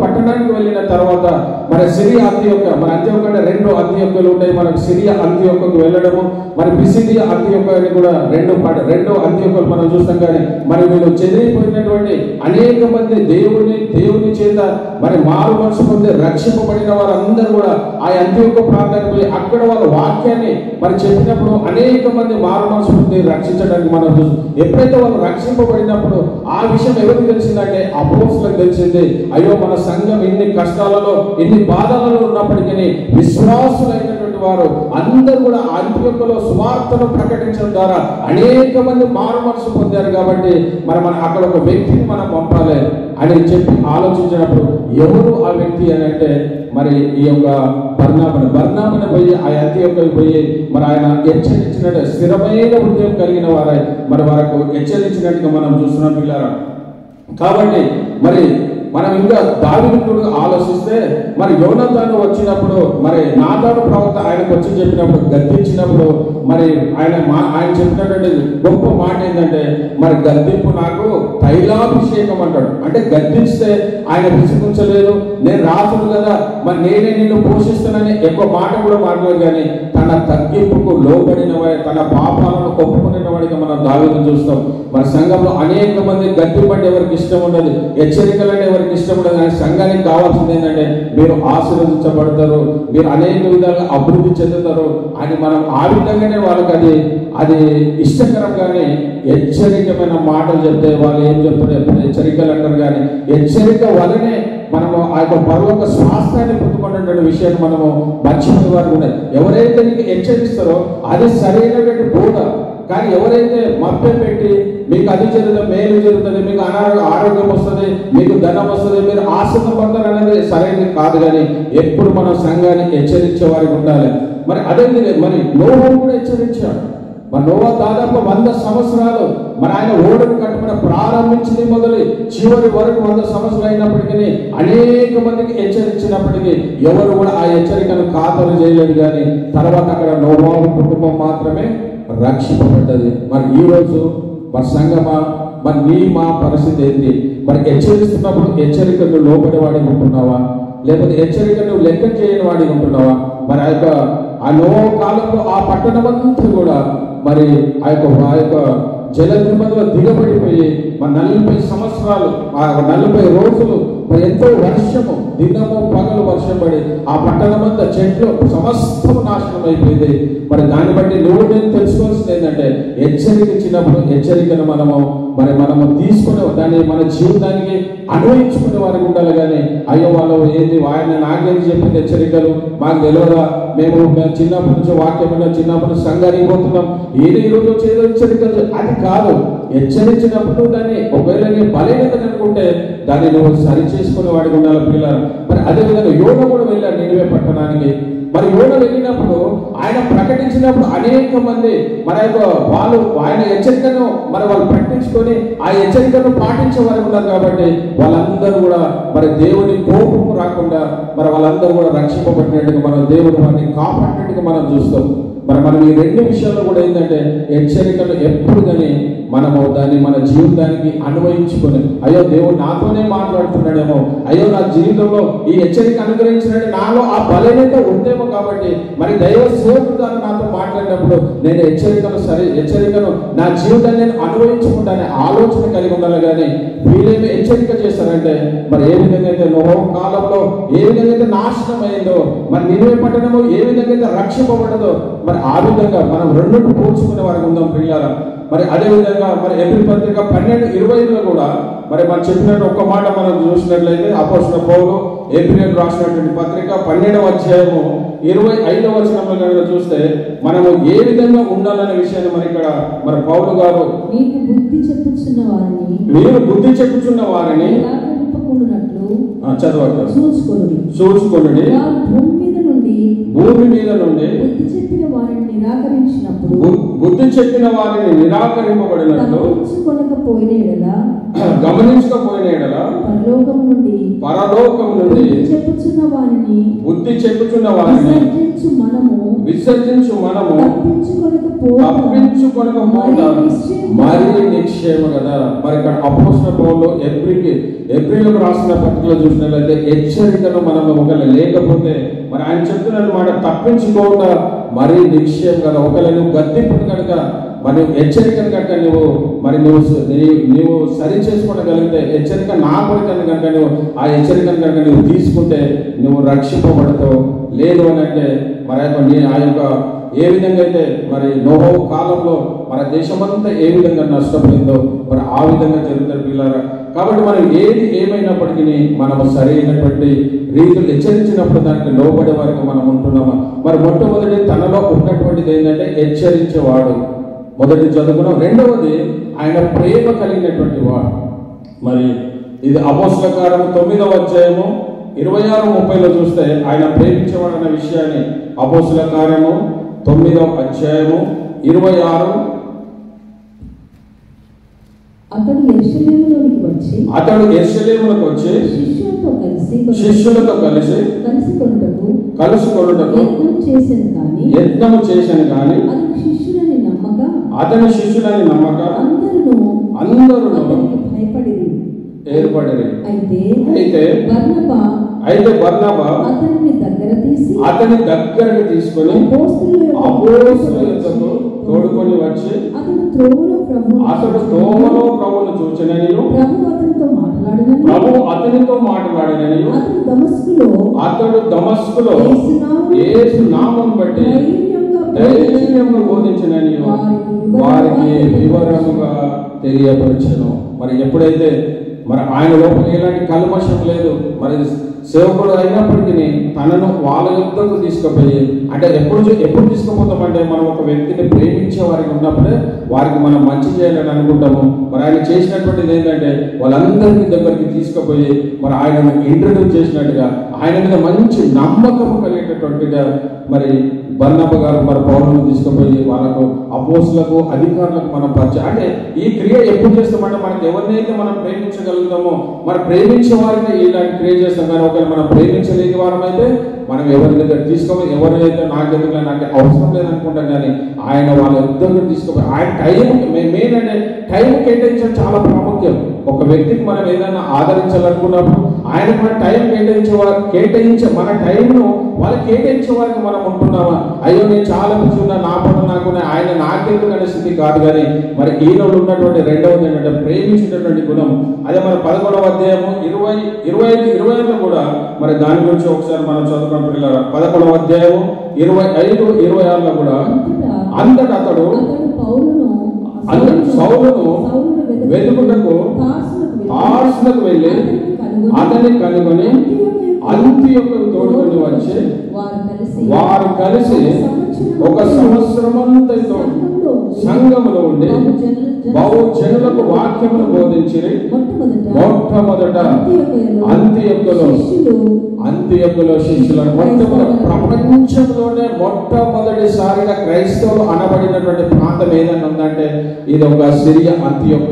పట్టణానికి వెళ్ళిన తర్వాత మరి సిరియా అంత్యోక, మరి అంత్యోక అంటే 2 అంత్యోకలు ఉంటాయి. మనకు సిరియా అంత్యోకకు వెళ్ళడము, మరి పిసిదియా అంత్యోక అని కూడా 2 అంత్యోకలు మనం చూస్తాం. కానీ మరి వీళ్ళు చెదిరిపోయినటువంటి అనేక మంది దేవుని చేత మరి మారు మనసు పొంది రక్షింపబడిన వారందరూ కూడా ఆ అంత్యోక ప్రాంతానికి పోయి అక్కడ వాళ్ళ వాక్యాన్ని మరి చెప్పినప్పుడు అనేక మంది మారు మనసు పొంది రక్షించడానికి మనం చూస్తాం. ఎప్పుడైతే వాళ్ళు రక్షింపబడినప్పుడు ఆ విషయం ఎవరికి తెలిసిందంటే అపోస్తలులకు తెలిసింది. అయ్యో మన సంఘం ఎన్ని కష్టాలలో ఎన్ని బాధలలో ఉన్నప్పటికీ విశ్వాసులైనటువంటి వారు అందరూ కూడా అంత్యోకలో సువార్తను ప్రకటించడం ద్వారా అనేక మంది మారు మనసు పొందారు. కాబట్టి మనం అక్కడ ఒక వ్యక్తిని మనం పంపాలి అని చెప్పి ఆలోచించినప్పుడు ఎవరు ఆ వ్యక్తి అని అంటే మరి ఈ యొక్క బర్నాబాను పోయి ఆ అంత్యోకకు పోయి మరి ఆయన హెచ్చరించినట్టు స్థిరమైన హృదయం కలిగిన వారై మరి వారికి హెచ్చరించినట్టుగా మనం చూస్తున్నాం పిల్లరా. కాబట్టి మరి మనం ఇంకా దావీదును ఆలోచిస్తే మరి యోనాతాను వచ్చినప్పుడు మరి నాతాను ప్రవక్త ఆయనకు వచ్చి చెప్పినప్పుడు గద్దించినప్పుడు మరి ఆయన చెప్పినటువంటి గొప్ప మాట ఏంటంటే మరి గద్దింపు నాకు తైలాభిషేకం అంటాడు. అంటే గద్దిస్తే ఆయన విసిగించలేదు, నేను రాజును కదా మరి నేనే నిన్ను పోషిస్తానని ఎక్కువ మాట కూడా మాట్లాడదు. కానీ తన తగ్గింపుకు లోబడిన వాడి, తన పాపాలను ఒప్పుకునే వాడిగా మనం దావీదును చూస్తాం. మన సంఘంలో అనేక మంది గద్దింపండి ఎవరికి ఇష్టం ఉండదు, హెచ్చరికలంటే ఎవరికి ఇష్టం ఉండదు. కానీ సంఘానికి కావాల్సింది ఏంటంటే మీరు ఆశీర్వదించబడతారు, మీరు అనేక విధాలుగా అభివృద్ధి చెందుతారు అని మనం ఆ విధంగానే వాళ్ళకి అది ఇష్టకరంగానే హెచ్చరికమైన మాటలు చెప్తే వాళ్ళు ఏం చెప్తారు, ఎప్పుడు హెచ్చరికలు అంటారు. కానీ హెచ్చరిక వలనే మనము ఆ యొక్క పరలోక స్వాస్థ్యాన్ని పొందుకున్నటువంటి విషయాన్ని మనము మర్చిపోయే వారు ఉన్నాయి. ఎవరైతే నీకు హెచ్చరిస్తారో అది సరైనటువంటి బోధ. కానీ ఎవరైతే మభ్య పెట్టి మీకు అది జరుగుతుంది, మేలు జరుగుతుంది, మీకు ఆరోగ్యం వస్తుంది, మీకు ధనం వస్తుంది, మీరు ఆశపడతారు అనేది సరైనది కాదు. కానీ ఎప్పుడు మనం సంఘాన్ని హెచ్చరించే వారికి ఉండాలి. మరి అదే మరి నోవహు కూడా హెచ్చరించాడు. మరి నోవహు దాదాపు 100 సంవత్సరాలు మరి ఆయన ఓడను కట్టమని ప్రారంభించింది మొదలు చివరి వరకు 100 సంవత్సరాలు అయినప్పటికీ అనేక మందికి హెచ్చరించినప్పటికీ ఎవరు కూడా ఆ హెచ్చరికను ఖాతరు చేయలేదు. కానీ తర్వాత అక్కడ నోవహు కుటుంబం మాత్రమే రక్షింపబడ్డది. మరి ఈరోజు మరి సంగమా, మరి మా పరిస్థితి ఏంటి? మరి హెచ్చరిస్తున్నప్పుడు హెచ్చరికను లోబడి వాడికి ఉంటున్నావా, లేకపోతే హెచ్చరికను లెక్క చేయని వాడికి ఉంటున్నావా? మరి ఆ నోవహు కాలంలో ఆ పట్టణమంతా కూడా మరి ఆ యొక్క జలదిబంలో దిగబడిపోయి మరి 40 సంవత్సరాలు 40 రోజులు మరి ఎంతో వర్షము, దినము పగలు వర్షం పడి ఆ పట్టణమంతా చెట్లు సమస్తం నాశనం అయిపోయింది. మరి దాన్ని బట్టి నువ్వు నేను తెలుసుకోవాల్సింది ఏంటంటే హెచ్చరిక ఇచ్చినప్పుడు హెచ్చరికను మనము తీసుకునే దాన్ని మన జీవితానికి అన్వయించుకునే వారికి ఉండాలి. కానీ అయ్యో వాళ్ళు ఏంది ఆయన నాకేం చెప్పింది హెచ్చరికలు మాకు తెలియదా, మేము చిన్నప్పటి నుంచి వాక్యం చిన్నప్పటి నుంచి సంఘానికి పోతున్నాం, ఏదో ఈరోజు వచ్చేదో హెచ్చరికలు, అది కాదు. హెచ్చరించినప్పుడు దాన్ని ఒకవేళ నీ బలహీనత అనుకుంటే దాన్ని నువ్వు సరి చేసుకునే వాడికి ఉండాలి పిల్లలు. మరి అదేవిధంగా యోన కూడా వెళ్ళాడు నినివే పట్టణానికి. మరి యోన వెళ్ళినప్పుడు ఆయన ప్రకటించినప్పుడు అనేక మంది వాళ్ళు ఆయన హెచ్చరికను వాళ్ళు పట్టించుకొని ఆ హెచ్చరికను పాటించే వారు ఉన్నారు. కాబట్టి వాళ్ళందరూ కూడా మరి దేవుని కోపం రాకుండా మరి వాళ్ళందరూ కూడా రక్షింపబడినట్టుగా మనం దేవుడు వారిని కాపాడినట్టుగా మనం చూస్తాం. మనం ఈ 2 విషయాల్లో కూడా ఏంటంటే హెచ్చరికలు ఎప్పుడు కానీ మనము దాన్ని మన జీవితానికి అన్వయించుకొని అయ్యో దేవుడు నాతోనే మాట్లాడుతున్నాడేమో, అయ్యో నా జీవితంలో ఈ హెచ్చరిక అనుగ్రహించినట్టు నాలో ఆ బలహీనత ఉందేమో, కాబట్టి మరి దైవ సేవకుడు ద్వారా నాతో మాట్లాడినప్పుడు నేను హెచ్చరికను నా జీవితాన్ని నేను అన్వయించుకుంటానే ఆలోచన కలిగి ఉండాలి. కానీ వీళ్ళేమి హెచ్చరిక చేస్తారంటే మరి ఏ విధంగా అయితే నోవహు కాలంలో ఏ విధంగా అయితే నాశనం అయిందో, మరి నినివే పట్టణము ఏ విధంగా అయితే రక్షింపబడదో, మరి ఆ విధంగా మనం 2 పోల్చుకునే వారికి ఉందాం పిల్లల. మరి అదేవిధంగా మరి ఎబ్రీ పత్రిక 12:25లో కూడా మరి మనం చెప్పినట్టు ఒక్క మాట మనం చూసినట్లయితే అపోస్తలుడైన పౌలు ఎబ్రీయులకు రాసినటువంటి పత్రిక 12వ అధ్యాయము 25వ వచనంలో కనుక చూస్తే మనము ఏ విధంగా ఉండాలనే విషయాన్ని మరి ఇక్కడ మరి పౌలు గారు మీరు బుద్ధి చెప్పుచున్న వారిని చదవండి చూసుకోండి. భూమి మీద నుండి బుద్ధి చెప్పిన వారిని నిరాకరింపబడినట్లు గమనించకపోయిన ఎడల పరలోకం నుండి బుద్ధి చెప్పుచున్న వారిని విసర్జించు మనము తప్పించుకొనకపోగా మరి నిక్షేమ కదా. మరి ఇక్కడ అపోస్తలుడైన పౌలు ఎబ్రీయులకు రాసిన పత్రికలో చూసినట్లయితే హెచ్చరికను మనము ఒకవేళ లేకపోతే మరి ఆయన చెప్తున్న మాట తప్పించుకోకుండా మరీ నిక్షేపం కదా. ఒకవేళ నువ్వు గద్దెప్పుడు కనుక మరి హెచ్చరికను కనుక నువ్వు సరి చేసుకోగలిగితే హెచ్చరిక నా కొడుకని కనుక నువ్వు ఆ హెచ్చరికను కనుక నువ్వు తీసుకుంటే నువ్వు రక్షింపబడతావు. లేదు అని అంటే మరి ఆ యొక్క ఏ విధంగా అయితే మరి నోవహు కాలంలో మన దేశమంతా ఏ విధంగా నష్టపోయిందో మరి ఆ విధంగా జరుగుతారు పిల్లరా. కాబట్టి మనం ఏది ఏమైనప్పటికీ మనము సరైనటువంటి రీతులు హెచ్చరించినప్పుడు దానికి లోబడే వరకు మనం ఉంటున్నామా. మరి మొట్టమొదటి తనలో ఉన్నటువంటిది ఏంటంటే హెచ్చరించేవాడు, మొదటి చదువుకున్నాం. రెండవది ఆయన ప్రేమ కలిగినటువంటి వాడు. మరి ఇది అపోస్తలుల కార్యము 9వ అధ్యాయము 26-30లో చూస్తే ఆయన ప్రేమించేవాడు అన్న విషయాన్ని అపోస్తలుల కార్యము 9వ అధ్యాయము 26 అతడు యెరూషలేములోకి వచ్చి శిష్యులతో కలిసి కలుసుకొనుటకు యత్నము చేశాను కానీ అతని శిష్యులని నమ్మక అందరూ ఏర్పడిరి. అయితే బర్నబా అతని దగ్గరకు తీసుకొని అపోస్తలుల యొద్దకు తోడుకొని వచ్చి అతడు త్రోవలో ప్రభువును చూచెననియు ప్రభు అతనితో మాట్లాడిననియు అతడు దమస్కులో యేసు నామం బట్టి ధైర్యంగా బోధించిననియు వారికి వివరముగా తెలియపరచెను. మరి ఎప్పుడైతే మరి ఆయన లోపల ఎలాంటి కల్మషం లేదు. మరి సేవకుడు అయినప్పటికీ తనను వాళ్ళ యుద్ధకు తీసుకుపోయి, అంటే ఎప్పుడు తీసుకుపోతామంటే మనం ఒక వ్యక్తిని ప్రేమించే వారికి ఉన్నప్పుడే వారికి మనం మంచి చేయాలని అనుకుంటాము. మరి ఆయన చేసినటువంటిది ఏంటంటే వాళ్ళందరికీ దగ్గరికి తీసుకుపోయి మరి ఆయనను ఇంట్రడ్యూస్ చేసినట్టుగా ఆయన మీద మంచి నమ్మకం కలిగేటటువంటిగా మరి బర్నబా గారు మరి పౌలును తీసుకుపోయి వాళ్ళకు అపోస్తులకు అధికారులకు మనం పరిచయం. అంటే ఈ క్రియ ఎప్పుడు చేస్తామంటే మనకి ఎవరినైతే మనం ప్రేమించగలుగుతామో మరి ప్రేమించే వారిని ఇలాంటి క్రియ చేస్తాం. కానీ ఒకవేళ మనం ప్రేమించలేని వారం అయితే మనం ఎవరి దగ్గర తీసుకోవాలి, ఎవరైతే నాకెందుకు నాకు అవసరం లేదనుకుంటాం. కానీ ఆయన వాళ్ళ యుద్ధంగా తీసుకోవాలి. ఆయన టైం మెయిన్ అంటే టైం కేటాయించడం చాలా ప్రాముఖ్యం. ఒక వ్యక్తికి మనం ఏదైనా ఆదరించాలనుకున్నప్పుడు ఆయనకు మన టైం కేటాయించే మన టైంను వాళ్ళకి కేటాయించే వారికి మనం ఉంటున్నామా? అయ్యో నేను చాలా బిజీ ఉన్నా, నా పనులు నాకున్నా, ఆయన నాకెందుకు అనే స్థితి కాదు. కానీ మరి ఈరోజు ఉన్నటువంటి రెండవది ఏంటంటే ప్రేమించేటటువంటి గుణం. అదే మన 11వ అధ్యాయము 25 కూడా మరి దాని గురించి ఒకసారి మనం చదువుకున్న పిల్లల 11వ అధ్యాయము 25-26 కూడా అంతటా అతడు సౌలును వెతుకుటకు తార్సునకు వెళ్ళి అతన్ని కనుగొని అంతియొక్కకు తోడుకొని వచ్చి వారు కలిసి ఒక సంవత్సరమంతతో సంఘములో ఉండి బహు జనులకు వాక్యమును బోధించిరి. మొట్టమొదట అంతియొక్కలో శిష్యులను ప్రపంచంలోనే మొట్టమొదటిసారిగా క్రైస్తవులు అనబడినటువంటి ప్రాంతం ఏదైనా ఉందంటే ఇది ఒక సిరియా అంతియొక్క.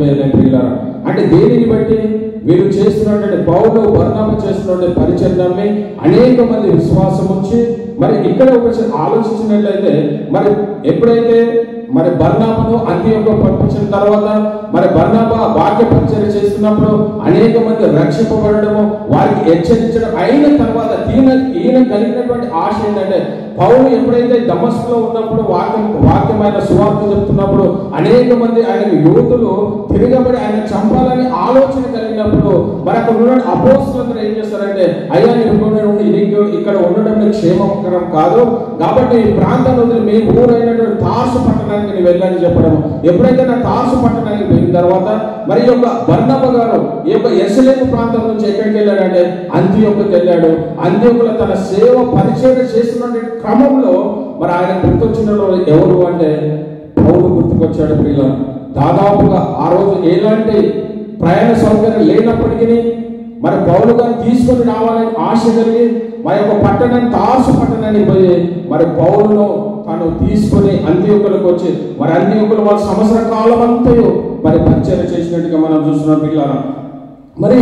అంటే దేనిని బట్టి వీరు చేస్తున్నటువంటి పౌలు బర్నబా చేస్తున్నటువంటి పరిచర్యని అనేక మంది విశ్వాసం వచ్చి మరి ఇక్కడ ఒకసారి ఆలోచించినట్లయితే మరి ఎప్పుడైతే మరి బర్నబాను అంతియొక్క పంపించిన తర్వాత మరి బర్నబా వాక్య పరిచర్య చేస్తున్నప్పుడు అనేక మంది రక్షింపబడము వారికి హెచ్చరించడం అయిన తర్వాత ఈయన కలిగినటువంటి ఆశ ఏంటంటే పౌలు ఎప్పుడైతే దమస్కులో ఉన్నప్పుడు వాక్యమైన సువార్త చెప్తున్నప్పుడు అనేక మంది ఆయన యూతులు తిరగబడి ఆయన చంపాలని ఆలోచన కలిగినప్పుడు మరి అక్కడ ఉన్న అపోస్తలులు ఏం చేస్తారంటే అయ్యా ఇక్కడ ఉండడం క్షేమకరం కాదు కాబట్టి ఈ ప్రాంతాన్ని వదిలి మీ ఊరైనటువంటి తార్సు పట్టణానికి నేను వెళ్ళని చెప్పడం. ఎప్పుడైతే నా తార్సు పట్టణానికి వెళ్ళిన తర్వాత మరి యొక్క బర్నబా గారు ఈ యొక్క యెరూషలేము ప్రాంతం నుంచి ఎక్కడికి వెళ్ళాడంటే అంతియొక్కకు వెళ్ళాడు. అంతియొక్కలో తన సేవ పరిచర్య చేస్తున్న క్రమంలో మరి ఆయన గుర్తొచ్చిన ఎవరు అంటే పౌలు గుర్తుకొచ్చాడు. పిల్ల దాదాపుగా ఆ రోజు ఎలాంటి ప్రయాణ సౌకర్యం లేనప్పటికీ మరి పౌలు గారు తీసుకొని రావాలని ఆశ కలిగి మా యొక్క పట్టణాన్ని తార్సు పట్టణానికి పోయి మరి పౌలును తను తీసుకొని అంత్యోకులకు వచ్చి మరి అంత్యోకులు వాళ్ళ సంవత్సర కాలం అంతా మరి పరిచర్య చేసినట్టుగా మనం చూస్తున్నాం. పిల్లల మరి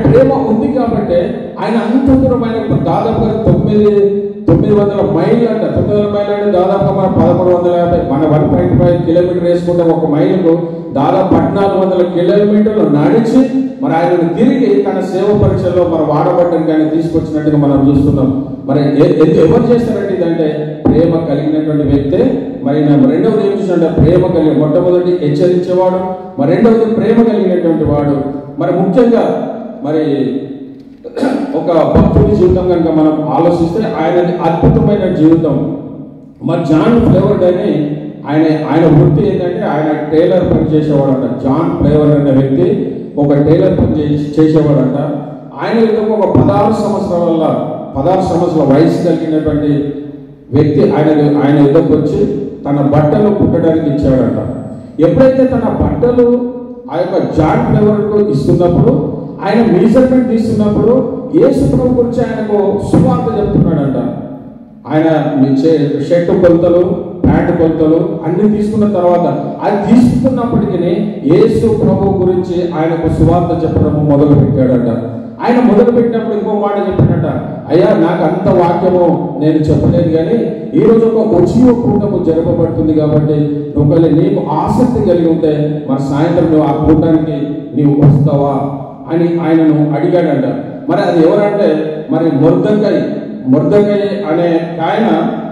ప్రేమ ఉంది కాబట్టి ఆయన అంత దూరం ఆయన దాదాపుగా 900 మైళ్ళు అంట. 900 మైళ్ళు అంటే దాదాపుగా మన 1150 మన 1.5 కిలోమీటర్ వేసుకుంటే ఒక మైలుకు దాదాపు 1400 కిలోమీటర్లు నడిచి మరి ఆయనను తిరిగి తన సేవ పరీక్షలో మరి వాడబడ్డానికి ఆయన తీసుకొచ్చినట్టుగా మనం చూస్తున్నాం. మరి ఎవరు చేస్తారంటే ఇదంటే ప్రేమ కలిగినటువంటి వ్యక్తే. మరి రెండవది ఏం చూసినట్టే ప్రేమ కలిగి మొట్టమొదటి హెచ్చరించేవాడు, మరి రెండవది ప్రేమ కలిగినటువంటి వాడు. మరి ముఖ్యంగా మరి ఒక భక్తుడి జీవితం కనుక మనం ఆలోచిస్తే ఆయనది అద్భుతమైన జీవితం. మరి జాన్ ఫ్లేవర్డ్ అని ఆయన వృత్తి ఏంటంటే ఆయన టైలర్ పని చేసేవాడంట. జాన్ ఫ్లేవర్డ్ అనే వ్యక్తి ఒక టైలర్ పని చేసేవాడంట. ఆయన యుద్ధం ఒక 16 సంవత్సరాల వయసు కలిగినటువంటి వ్యక్తి ఆయన యుద్ధకు వచ్చి తన బట్టలు కుట్టడానికి ఇచ్చాడంట. ఎప్పుడైతే తన బట్టలు ఆ యొక్క జాన్ ఫ్లేవర్డ్కు ఇస్తున్నప్పుడు ఆయన మెజర్మెంట్ తీసుకున్నప్పుడు యేసు ప్రభు గురించి ఆయనకు సువార్త చెప్తున్నాడంట. ఆయన షర్ట్ కొలతలు, ప్యాంటు కొలతలు అన్ని తీసుకున్న తర్వాత అది తీసుకున్నప్పటికీ యేసు ప్రభు గురించి ఆయనకు సువార్త చెప్పడం మొదలు పెట్టాడంట. ఆయన మొదలు పెట్టినప్పుడు ఇంకో మాట చెప్పాడంట, అయ్యా నాకు అంత వాక్యము నేను చెప్పలేదు, కానీ ఈరోజు ఒక ఉచిత కూటము జరపబడుతుంది కాబట్టి ఒకవేళ నీకు ఆసక్తి కలిగి ఉంటే మరి సాయంత్రం నువ్వు ఆ కూటానికి నీవు వస్తావా అని ఆయనను అడిగాడంట. మరి అది ఎవరంటే మరి మొర్దెకై అనే ఆయన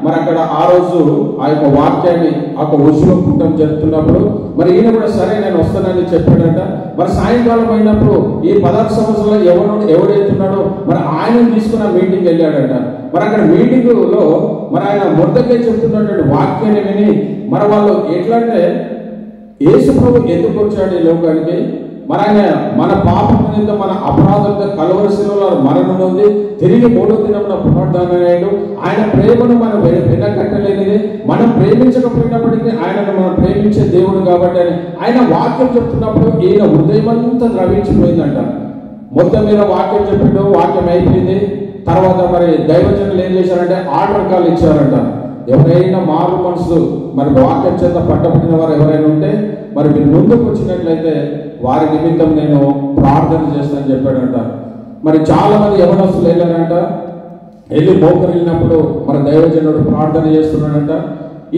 మరి అక్కడ ఆ రోజు ఆ యొక్క వాక్యాన్ని ఆ యొక్క ఉచిత కూటం జరుపుతున్నప్పుడు మరి ఈయన కూడా సరే నేను వస్తానని చెప్పాడంట. మరి సాయంకాలం అయినప్పుడు ఈ 16 సంవత్సరాలు ఎవడైతున్నాడో మరి ఆయన తీసుకున్న మీటింగ్ వెళ్ళాడంట. మరి అక్కడ మీటింగ్లో మరి ఆయన మొర్దెకై చెప్తున్నటువంటి వాక్యాన్ని విని మరి వాళ్ళు ఎట్లా అంటే యేసు ప్రభు ఎందుకు వచ్చాడు ఈ లోకానికి, మరి ఆయన మన పాపం మీద మన అపరాధంతో కలువరి శిలువలో మరణం ఉంది, తిరిగి మూడో దినమున పునరుద్ధానయ్యాడు. ఆయన ప్రేమను మనం వెనకట్టలేనిది. మనం ప్రేమించకపోయినప్పటికీ ఆయనను మనం ప్రేమించే దేవుడు కాబట్టి ఆయన వాక్యం చెప్తున్నప్పుడు ఈయన హృదయం అంతా ద్రవించిపోయిందంట. మొత్తం మీద వాక్యం చెప్పిండు, వాక్యం అయిపోయింది. తర్వాత మరి దైవజనులు ఏం చేశారంటే ఆర్డర్ కాల్ ఇచ్చారంట. ఎవరైనా మారు మనసులు మరి వాక్యం చేత పట్టబడిన వారు ఎవరైనా ఉంటే మరి మీరు ముందుకు వచ్చినట్లయితే వారి నిమిత్తం నేను ప్రార్థన చేస్తానని చెప్పాడంట. మరి చాలా మంది యవనస్తులు వెళ్ళారంట. వెళ్ళి మోకరిల్లినప్పుడు మరి దైవజనుడు ప్రార్థన చేస్తున్నాడంట.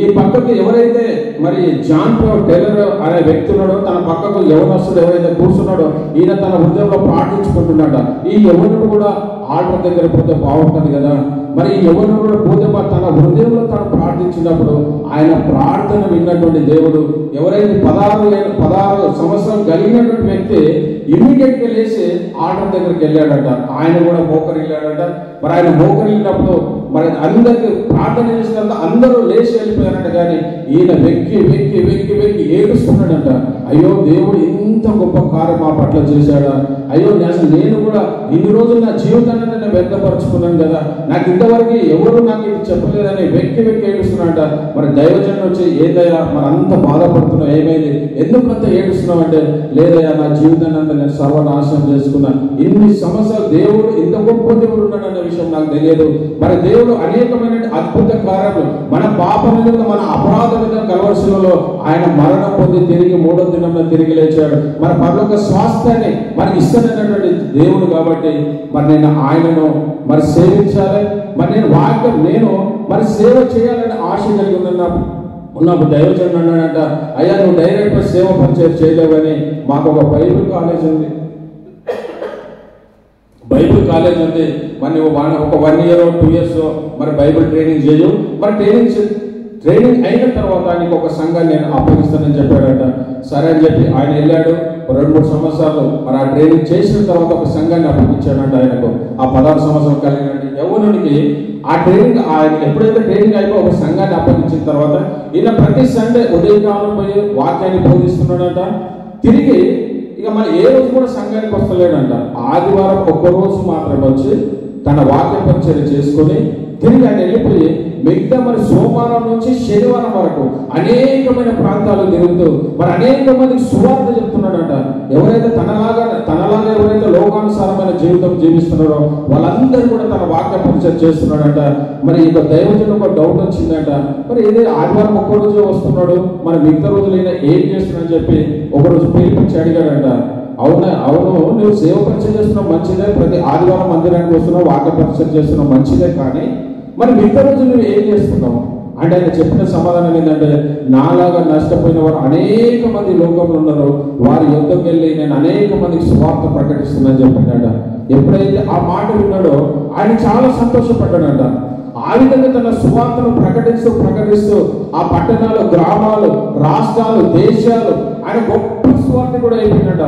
ఈ పక్కకు ఎవరైతే మరి జాన్ పాల్ టైలర్ అనే వ్యక్తి ఉన్నాడో తన పక్కకు యవనస్తుడు ఎవరైతే కూర్చున్నాడో ఈయన తన హృదయంలో ప్రార్థించుకుంటున్నాడ. ఈ యవనుడు కూడా ఆర్డర్ దగ్గర పోతే బాగుంటుంది కదా. మరి ఈ యవనుడు కూడా పోతే తన హృదయంలో తను ప్రార్థించినప్పుడు ఆయన ప్రార్థన విన్నటువంటి దేవుడు ఎవరైతే 16 సంవత్సరం కలిగినటువంటి వ్యక్తి ఇమ్మీడియట్ గా లేచి ఆర్డర్ దగ్గరికి వెళ్ళాడట. ఆయన కూడా మోకరిల్లాడట. మరి ఆయన మోకరిల్లినప్పుడు మరి అందరికి ప్రార్థన చేసినంత అందరూ లేచి వెళ్ళిపోయారట. కానీ ఈయన వెక్కి వెక్కి వెక్కి వెక్కి ఏడుస్తున్నాడంట. అయ్యో దేవుడు ఇంత గొప్ప కార్యం మా పట్ల చేశాడా, అయ్యో అసలు నేను కూడా ఇన్ని రోజులు నా జీవితాన్ని నేను వ్యక్తపరుచుకున్నాను కదా, నాకు ఇంతవరకు ఎవరు నాకు ఇది చెప్పలేదని వెక్కి వెక్కి ఏడుస్తున్నాడంట. మరి దైవజనుడు వచ్చి ఏదయ్యా మరి అంత బాధపడుతున్నావు, ఏమైంది, ఎందుకు అంత ఏడుస్తున్నావు అంటే, లేదయ్యా నా జీవితాన్ని అంతా నేను సర్వనాశనం చేసుకున్నా, ఇన్ని సంవత్సరాలు దేవుడు ఇంత గొప్ప దేవుడు ఉన్నాడనే విషయం నాకు తెలియదు. మరి దేవుడు అనేకమైన అద్భుత కార్యాలు మన పాపం మీద మన అపరాధం మీద కలువరి శిలువలో ఆయన మరణం పొంది తిరిగి మూడో దినంలో తిరిగి లేచాడు. మరి పరలోక స్వాస్థ్యాన్ని మనకి ఇష్టమైనటువంటి దేవుడు కాబట్టి మరి నేను ఆయనను మరి సేవించాలి. మరి నేను వాక్యం నేను మరి సేవ చేయాలని ఆశ కలిగి ఉన్నప్పుడు దైవజనుడు అన్నాడంట, అయ్యా నువ్వు డైరెక్ట్గా సేవ పరిచయం చేయలేవని మాకు ఒక బైబిల్ కాలేజ్ ఉంది, బైబిల్ కాలేజ్ ఉంది. మరి ఒక 1 year 2 years మరి బైబిల్ ట్రైనింగ్ చేయు, మరి ట్రైనింగ్ అయిన తర్వాత ఆయనకు ఒక సంఘాన్ని నేను అప్పగిస్తానని చెప్పాడట. సరే అని చెప్పి ఆయన వెళ్ళాడు. 2-3 సంవత్సరాలు మరి ఆ ట్రైనింగ్ చేసిన తర్వాత ఒక సంఘాన్ని అప్పగించాడంట ఆయనకు. ఆ 16 సంవత్సరం కలిగిన యవ్వనుడికి ఆ ట్రైనింగ్ ఆయన ఎప్పుడైతే ట్రైనింగ్ అయిపో ఒక సంఘాన్ని అప్పగించిన తర్వాత ఈయన ప్రతి సండే ఉదయకాలం పోయి వాక్యాన్ని బోధిస్తున్నాడంట. తిరిగి ఇక మరి ఏ రోజు కూడా సంఘానికి వస్తలేడంట. ఆదివారం ఒక్కరోజు మాత్రం వచ్చి తన వాక్య పరిచర్య చేసుకొని తిరిగి ఆయన వెళ్ళిపోయి మిగతా మరి సోమవారం నుంచి శనివారం వరకు అనేకమైన ప్రాంతాలు తిరుగుతూ మరి అనేక మందికి సువార్త చెప్తున్నాడంట. ఎవరైతే తనలాగా ఎవరైతే లోకానుసారమైన జీవితం జీవిస్తున్నారో వాళ్ళందరూ కూడా తన వాక్య పరిచయం చేస్తున్నాడంట. మరి ఇక దైవజనుడు ఒక డౌట్ వచ్చిందంట, మరి ఏదో ఆదివారం ఒక్క రోజే వస్తున్నాడు, మరి మిగతా రోజులు ఏం చేస్తున్నాడని చెప్పి ఒకరోజు పిలిపించి అడిగాడంట. అవును నువ్వు సేవ పరిచయం చేస్తున్నావు మంచిదే, ప్రతి ఆదివారం మందిరానికి వస్తున్నావు, వాక్య పరిచయం చేస్తున్నావు మంచిదే, కానీ మరి మిగతా రోజు నువ్వు ఏం చేస్తున్నావు అంటే ఆయన చెప్పిన సమాధానం ఏంటంటే, నాలాగా నష్టపోయిన వారు అనేక మంది లోకంలో ఉన్నారు, వారి యుద్ధకి వెళ్ళి నేను అనేక మందికి సువార్త ప్రకటిస్తున్నానని చెప్పాడట. ఎప్పుడైతే ఆ మాట విన్నాడో ఆయన చాలా సంతోషపడ్డాడంట. ఆ విధంగా తన సువార్తను ప్రకటిస్తూ ఆ పట్టణాలు, గ్రామాలు, రాష్ట్రాలు, దేశాలు ఆయన గొప్ప సువార్త కూడా అయిపోయినట.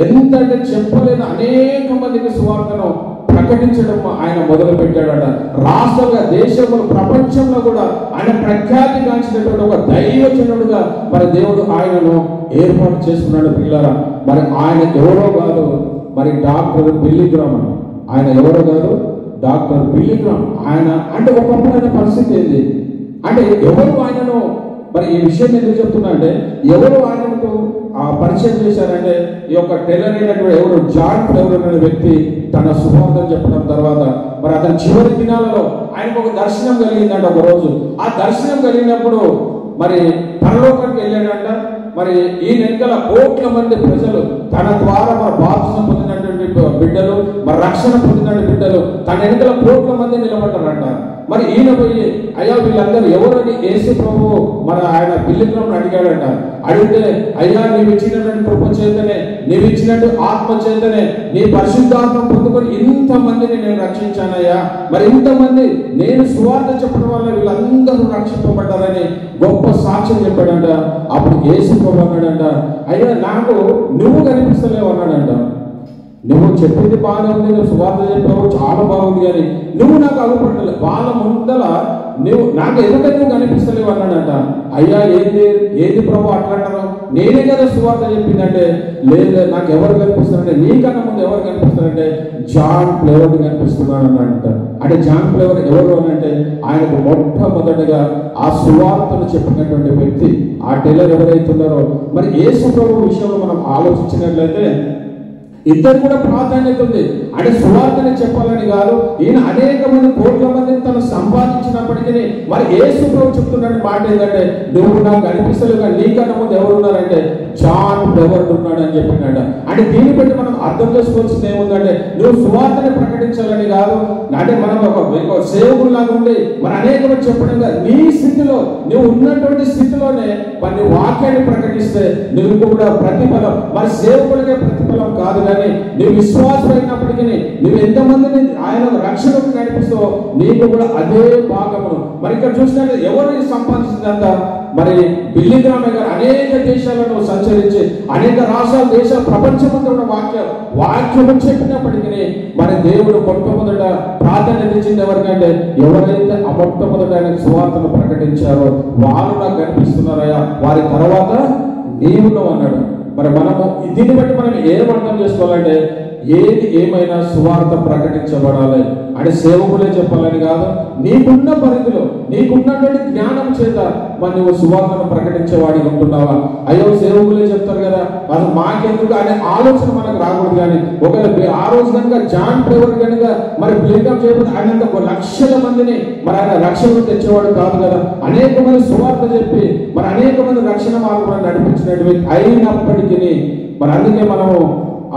ఎంతంటే చెప్పలేని అనేక మందికి సువార్తను ప్రకటించడం ఆయన మొదలు పెట్టాడట. రాష్ట్రంగా, దేశంలో, ప్రపంచంలో కూడా ఆయన ప్రఖ్యాతి గాంచినటువంటి ఒక దైవజనుడుగా మరి దేవుడు ఆయనను ఏర్పాటు చేసుకున్నాడు. పిల్లరా, మరి ఆయన ఎవరో కాదు, మరి డాక్టర్ బిల్లీ గ్రామ్. ఆయన ఎవరో కాదు, డాక్టర్ బిల్లీ గ్రామ్. ఆయన అంటే ఒకప్పుడు ఆయన పరిస్థితి ఏంది అంటే, ఎవరు ఆయనను మరి ఈ విషయం ఎందుకు చెప్తున్నా అంటే, ఎవరు ఆయనకు పరిచయం చేశారంటే, ఈ యొక్క టెలర్ అయినటువంటి ఎవరు జాన్ ఫ్లేవర్ అనే వ్యక్తి తన సువార్తను చెప్పడం తర్వాత మరి అతని చివరి దినాలలో ఆయనకు ఒక దర్శనం కలిగిందంట. ఒక రోజు ఆ దర్శనం కలిగినప్పుడు మరి పరలోకానికి వెళ్ళాడంట. మరి ఈ వెనుకల కోట్ల మంది ప్రజలు తన ద్వారా మరి బాప్తిసం పొందినటువంటి బిడ్డలు, మరి రక్షణ పొందినటువంటి బిడ్డలు తన వెనుకల కోట్ల మంది నిలబడ్డారంట. మరి ఈయన పోయి అయ్యా వీళ్ళందరూ ఎవరని యేసు ప్రభు మరి ఆయన బిల్లిగ్రామ్ని అడిగాడంట. అడిగితే అయ్యా నీవు ఇచ్చినటువంటి కృప చేతనే, నీవు ఇచ్చినట్టు ఆత్మ చేతనే, నీ పరిశుద్ధాత్మ పొందుకొని ఇంతమందిని నేను రక్షించానయ్యా, మరి ఇంతమంది నేను సువార్త చెప్పడం వల్ల వీళ్ళందరూ రక్షింపబడ్డారని గొప్ప సాక్ష్యం చెప్పాడంట. అప్పుడు యేసు ప్రభు అన్నాడంట, అయ్యా నాకు నువ్వు కనిపిస్తలేవు అన్నాడంట. నువ్వు చెప్పింది బాగానే ఉంది, నువ్వు సువార్త చెప్పావు చాలా బాగుంది, కానీ నువ్వు నాకు అగుపడలేదు. వాళ్ళ ముందల నువ్వు నాకు ఎదుట నువ్వు కనిపిస్తలేవు అన్నాడంట. అయ్యా ఏది ప్రభు అట్లా అంటారు, నేనే కదా సువార్త చెప్పిందంటే, లేదు నాకు ఎవరు కనిపిస్తారంటే, నీకన్నా ముందు ఎవరు కనిపిస్తారంటే జాన్ ఫ్లేవర్ కనిపిస్తున్నాడు అన్నట్ట. అంటే జాన్ ఫ్లేవర్ ఎవరు అని అంటే ఆయనకు మొట్టమొదటిగా ఆ సువార్తను చెప్పినటువంటి వ్యక్తి, ఆ టైలర్ ఎవరైతే ఉన్నారో. మరి యేసు ప్రభు విషయంలో మనం ఆలోచించినట్లయితే ఇద్దరు కూడా ప్రాధాన్యత ఉంది. అంటే సువార్తని చెప్పాలని కాదు, ఈయన అనేక మంది కోట్ల మందిని తను సంపాదించినప్పటికీ మరి యేసు ప్రభు చెప్తున్న మాట ఏంటంటే, నువ్వు నాకు కనిపిస్తలేవు కానీ నీకన్నా ముందు ఎవరు ఉన్నారంటే జాన్ ఫ్లేవర్ ఉన్నాడు అని చెప్పినాడు. అంటే దీన్ని బట్టి మనం అర్థం చేసుకోవాల్సింది ఏముందంటే, నువ్వు సువార్తని ప్రకటించాలని కాదు, అంటే మనం ఒక సేవకులాగా ఉండి మరి అనేక మంది చెప్పడం కాదు. నీ స్థితిలో నువ్వు ఉన్నటువంటి స్థితిలోనే మరి వాక్యాన్ని ప్రకటిస్తే నువ్వు కూడా ప్రతిఫలం, మరి సేవకులకే ప్రతిఫలం కాదు కానీ నువ్వు విశ్వాసం అయినప్పటికీ నువ్వు ఎంతమందిని ఆయన రక్షణకు నడిపిస్తావో నీకు కూడా అదే భాగమును. మరి ఇక్కడ చూసినట్టు ఎవరు సంపాదించిందంతా మరి బిల్లి గ్రామ గారు అనేక దేశాలను సంచరించి అనేక రాష్ట్రాల దేశాల ప్రపంచమంతా కూడా వాక్యము చెప్పినప్పటికీ మరి దేవుడు మొట్టమొదట ప్రాధాన్యత ఇచ్చింది ఎవరికంటే, ఎవరైతే ఆ మొట్టమొదట ఆయన సువార్తను ప్రకటించారో వాళ్ళు నాకు కనిపిస్తున్నారయ్యా, వారి తర్వాత నీవును అన్నాడు. మరి మనము దీన్ని బట్టి మనం ఏం అర్థం చేసుకోవాలంటే, ఏది ఏమైనా సువార్త ప్రకటించబడాలి. అంటే సేవకులే చెప్పాలని కాదు, నీకున్న పరిధిలో నీకున్నటువంటి జ్ఞానం చేత మరి నువ్వు సువార్తను ప్రకటించేవాడి ఉంటున్నావా? అయ్యో సేవకులే చెప్తారు కదా, అది మాకెందుకు అనే ఆలోచన మనకు రాకూడదు. కానీ ఒకవేళ ఆ రోజు కనుక జాన్ ఫ్లేవర్ కనుక మరి బిల్డప్ చేయకపోతే ఆయన లక్షల మందిని మరి ఆయన రక్షణ తెచ్చేవాడు కాదు కదా. అనేక మంది సువార్త చెప్పి మరి అనేక మంది రక్షణ మార్గాలను నడిపించినటువంటి అయినప్పటికీ మరి అందుకే మనము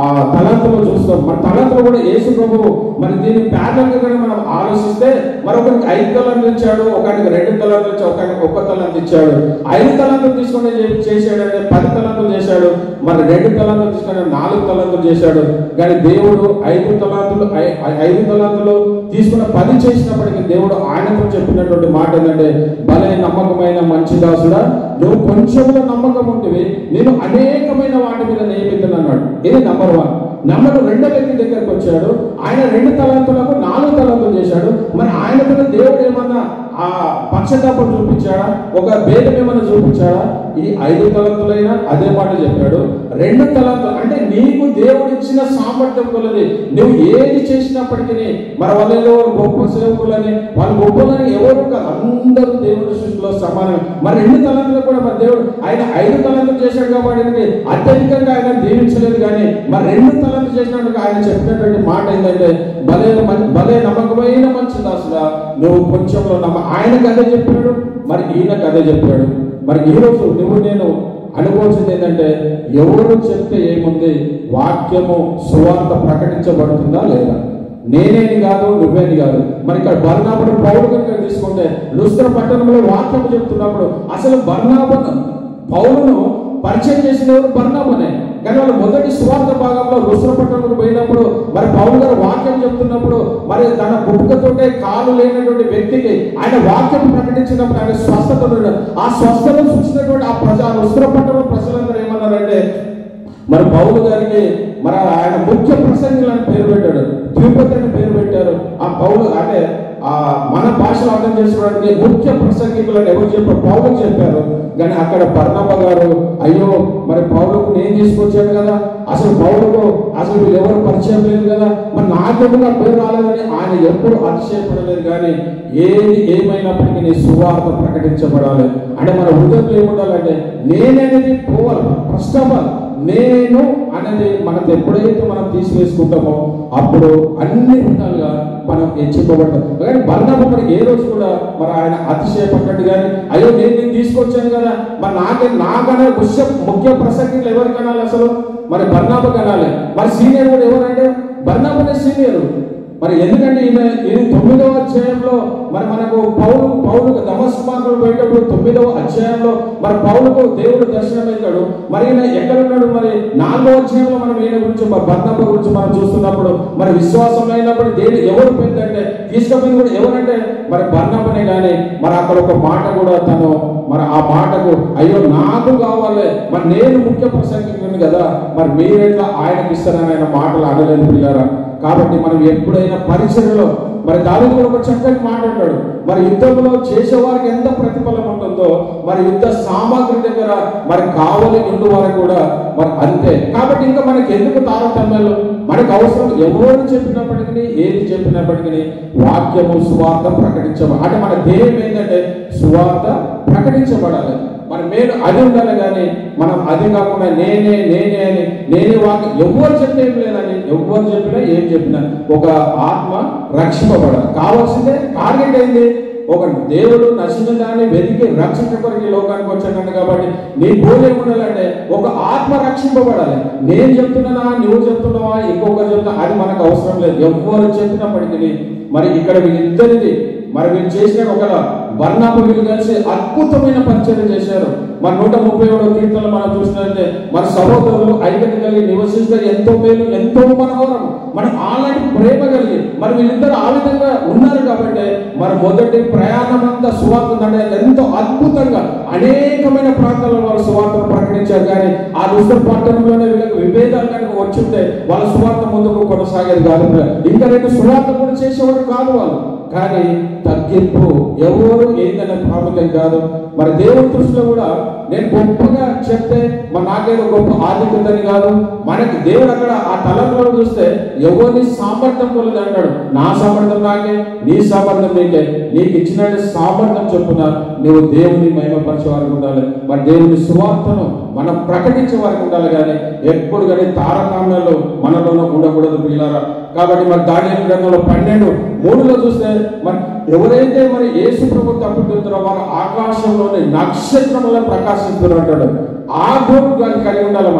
ఆ తలంతులు చూస్తాం. మన తలంతులు కూడా యేసు ప్రభువు మరి దీని ప్యాటర్న్ మనం ఆలోచిస్తే మరొకరికి 5 తలంతులు ఇచ్చాడు, ఒకరికి 2 తలంతులు ఇచ్చాడు, ఒకరికి 1 తలంతు ఇచ్చాడు. 5 తలంతులు తీసుకుని చేశాడంటే 10 తలంతులు చేశాడు, మరి 2 తలంతులు తీసుకుని 4 తలంతులు చేశాడు. కానీ దేవుడు 5 తలంతులు తీసుకున్న 10 చేసినప్పటికీ దేవుడు ఆయనతో చెప్పినటువంటి మాట ఏంటంటే, భలే నమ్మకమైన మంచి దాసుడా, నువ్వు కొంచెంలో నమ్మకం ఉంటివి, నేను అనేకమైన వాటి మీద నియమితున్నాడు. ఇది నంబర్ 1. నంబర్ 2 వ్యక్తి దగ్గరకు వచ్చాడు, ఆయన 2 తలంతులకు 4 తలంతులు చేశాడు. మరి ఆయనతో దేవుడు ఏమన్నా ఆ పక్షతాపం చూపించాడా, ఒక భేదం ఏమన్నా చూపించాడా? ఈ 5 తలంతులైనా అదే మాట చెప్పాడు. 2 తలంతులు అంటే నీకు దేవుడు ఇచ్చిన సామర్థ్యం కొలది నువ్వు ఏది చేసినప్పటికీ మరి వాళ్ళు గొప్ప సేవకులని వాళ్ళు గొప్పలని ఎవరు కాదు, అందరూ దేవుడి సృష్టిలో సమానం. మరి 2 తలంతులు కూడా మరి దేవుడు ఆయన 5 తలంతులు చేశాడు కాబట్టి అత్యధికంగా ఆయన దీవించలేదు. కానీ మరి 2 తలంతులు చేసినప్పుడు ఆయన చెప్పినటువంటి మాట ఏంటంటే, భలే నమ్మకమైన మంచి దాసుడా, నువ్వు కొంచెంలో ఆయనకు అదే చెప్పాడు, మరి ఈయనకు అదే చెప్పాడు. మరి ఈరోజు నువ్వు నేను అనుకోవాల్సింది ఏంటంటే, ఎవరు చెప్తే ఏముంది, వాక్యము సువార్త ప్రకటించబడుతుందా లేదా? నేనేని కాదు, నువ్వేని కాదు. మరి ఇక్కడ బర్నాబను పౌలు కనుక తీసుకుంటే లుస్త్ర పట్టణంలో వాక్యము చెప్తున్నప్పుడు అసలు పౌలును పరిచయం చేసిన ఎవరు? బర్నాబనే. కానీ వాళ్ళు మొదటి సువార్త భాగంలో లుస్త్ర పట్టణంలో పోయినప్పుడు మరి పౌలు గారు వాక్యం చెప్తున్నప్పుడు మరి తన బుక్కతోటే కాలు లేనటువంటి వ్యక్తికి ఆయన వాక్యం ప్రకటించినప్పుడు ఆయన స్వస్థత, ఆ స్వస్థతను చూసినటువంటి ఆ లుస్త్ర పట్టణంలో ప్రజలందరూ ఏమన్నారంటే, మరి పౌలు గారికి మరి ఆయన ముఖ్య ప్రసంగులు అని పేరు పెట్టాడు, తిరుపతి అని పేరు పెట్టారు. ఆ పౌలు అంటే ఆ మన భాషలో అర్థం చేసుకోవడానికి ముఖ్య ప్రసంగికులు అని ఎవరు చెప్పారు? పౌలు చెప్పారు. కానీ అక్కడ బర్నబ గారు, అయ్యో మరి పౌలుకు నేను తీసుకొచ్చాను కదా, అసలు పౌలుకు అసలు ఎవరు పరిచయం లేదు కదా, మరి నాకెందుకు పేరు రాలేదని ఆయన ఎప్పుడు అతిశయపడలేదు. కానీ ఏది ఏమైనప్పటికీ నీ సువార్త ప్రకటించబడాలి. అంటే మన హృదయంలో ఏముండాలంటే, నేననేది పోవాలి. ఫస్ట్ ఆఫ్ ఆల్ నేను అనేది మనకు ఎప్పుడైతే మనం తీసివేసుకుంటామో అప్పుడు అన్ని విధాలుగా మనం హెచ్చింపబడతాం. కానీ బర్నబ మరి ఏ రోజు కూడా మరి ఆయన అతిశయపడ్డట్టు కానీ, అయ్యో నేను తీసుకొచ్చాను కదా, మరి నాకన్నా ముఖ్య ప్రసంగికులు ఎవరు కనాలి? అసలు మరి బర్నబ కనాలి. మరి సీనియర్ కూడా ఎవరంటే బర్నబనే సీనియర్. మరి ఎందుకంటే ఇది 9వ అధ్యాయంలో మరి మనకు పౌలుకు దమస్కు మార్గంలో పోయేటప్పుడు 9వ అధ్యాయంలో మరి పౌలుకు దేవుడు దర్శనమవుతాడు. మరి ఈయన ఎక్కడ ఉన్నాడు? మరి 4వ అధ్యాయంలో మనం ఈయన గురించి బర్నబా గురించి మనం చూస్తున్నప్పుడు మరి విశ్వాసం అయినప్పుడు ఎవరు పెద్ద అంటే తీసుకుపోయింది కూడా ఎవరంటే మరి బర్నబానే. కానీ మరి అక్కడ ఒక మాట కూడా తను మరి ఆ మాటకు అయ్యో నాకు కావాలి, మరి నేను ముఖ్య ప్రసంగికుని కదా, మరి మీరెట్లా ఆయనకి ఇస్తారని ఆయన మాటలు అనలేదు పిల్లారా. కాబట్టి మనం ఎప్పుడైనా పరిచర్యలో మరి దావీదు కూడా ఒక చక్కని మాట అంటాడు, మరి యుద్ధంలో చేసేవారికి ఎంత ప్రతిఫలం ఉంటుందో మరి యుద్ధ సామాగ్రి దగ్గర మరి కావలి ఉండు వారికి కూడా మరి అంతే. కాబట్టి ఇంకా మనకి ఎందుకు తారతమ్యాలు? మనకు అవసరం ఎవరు చెప్పినప్పటికీ ఏది చెప్పినప్పటికీ వాక్యము సువార్త ప్రకటించబడాలి. అంటే మన ధ్యేయం ఏంటంటే సువార్త ప్రకటించబడాలి. మరి మేలు అది ఉండాలి. కానీ మనం అది కాకుండా నేనే వాక్యం ఎవరు చెప్పేం లేదని, ఎవరు చెప్పినా ఏం చెప్పినా ఒక ఆత్మ రక్షింపబడాలి. కావాల్సిందే టార్గెట్ అయింది ఒక దేవుడు నశించడాన్ని వెతికి రక్షించడానికి లోకానికి వచ్చాడు కాబట్టి నీ గోల్ ఏముండాలంటే ఒక ఆత్మ రక్షింపబడాలి. నేను చెప్తున్నానా, నువ్వు చెప్తున్నావా, ఇంకొకరు చెప్తున్నా, అది మనకు అవసరం లేదు. ఎవరు చెప్పినప్పటికీ మరి ఇక్కడ వీళ్ళిద్దరిది మరి వీళ్ళు చేసిన ఒక బర్నబా వీళ్ళు కలిసి అద్భుతమైన పరిచయం చేశారు. మన 137వ కీర్తనలో మనం చూసినట్లయితే మన సహోదరులు ఐక్యత కలిగి నివసిస్తే ఎంతో మేలు, ఎంతో మనోహరం, మనం అలాంటి ప్రేమ కలిగి మరి వీళ్ళిద్దరు ఆ విధంగా ఉన్నారు. కాబట్టి మరి మొదటి ప్రయాణం అంతా సువార్త ఎంతో అద్భుతంగా అనేకమైన ప్రాంతాల్లో వాళ్ళ సువార్తను ప్రకటించారు. కానీ ఆ దుష్ట పట్టణంలోనే వీళ్ళకి విభేదాలు కనుక వచ్చింటే వాళ్ళ సువార్త ముందుకు కొనసాగేది కాదు. ఇంకా రెండు సువార్త కూడా చేసేవారు కాదు వాళ్ళు. కానీ తగ్గింపు ఎవరు ఏంటనే ప్రాముఖ్యం కాదు. మరి దేవుడి దృష్టిలో కూడా నేను గొప్పగా చెప్తే మరి నాకేదో గొప్ప ఆధిక్యతని కాదు. మనకి దేవుడు అక్కడ ఆ తలంలో చూస్తే ఎవరిని సామర్థ్యం కొలది అంటాడు. నా సామర్థ్యం నాకే, నీ సామర్థ్యం నీకే, నీకు ఇచ్చిన సామర్థ్యం చొప్పున నువ్వు దేవుని మహిమపరిచే వారికి ఉండాలి. మరి దేవుని సువార్తను మనం ప్రకటించే వారికి ఉండాలి. కానీ ఎప్పుడు కానీ తారతమ్యాలు మనలోనూ ఉండకూడదు పిల్లారా. కాబట్టి మరి దానియేలు గ్రంథంలో 12:3 చూస్తే మరి ఎవరైతే మరి యేసు ప్రభు తప్పుతుంటారో వారు ఆకాశంలోని నక్షత్రంలో ప్రకాశిస్తున్నట్టాడు. ఆ గోడు కలిగి ఉండాలి.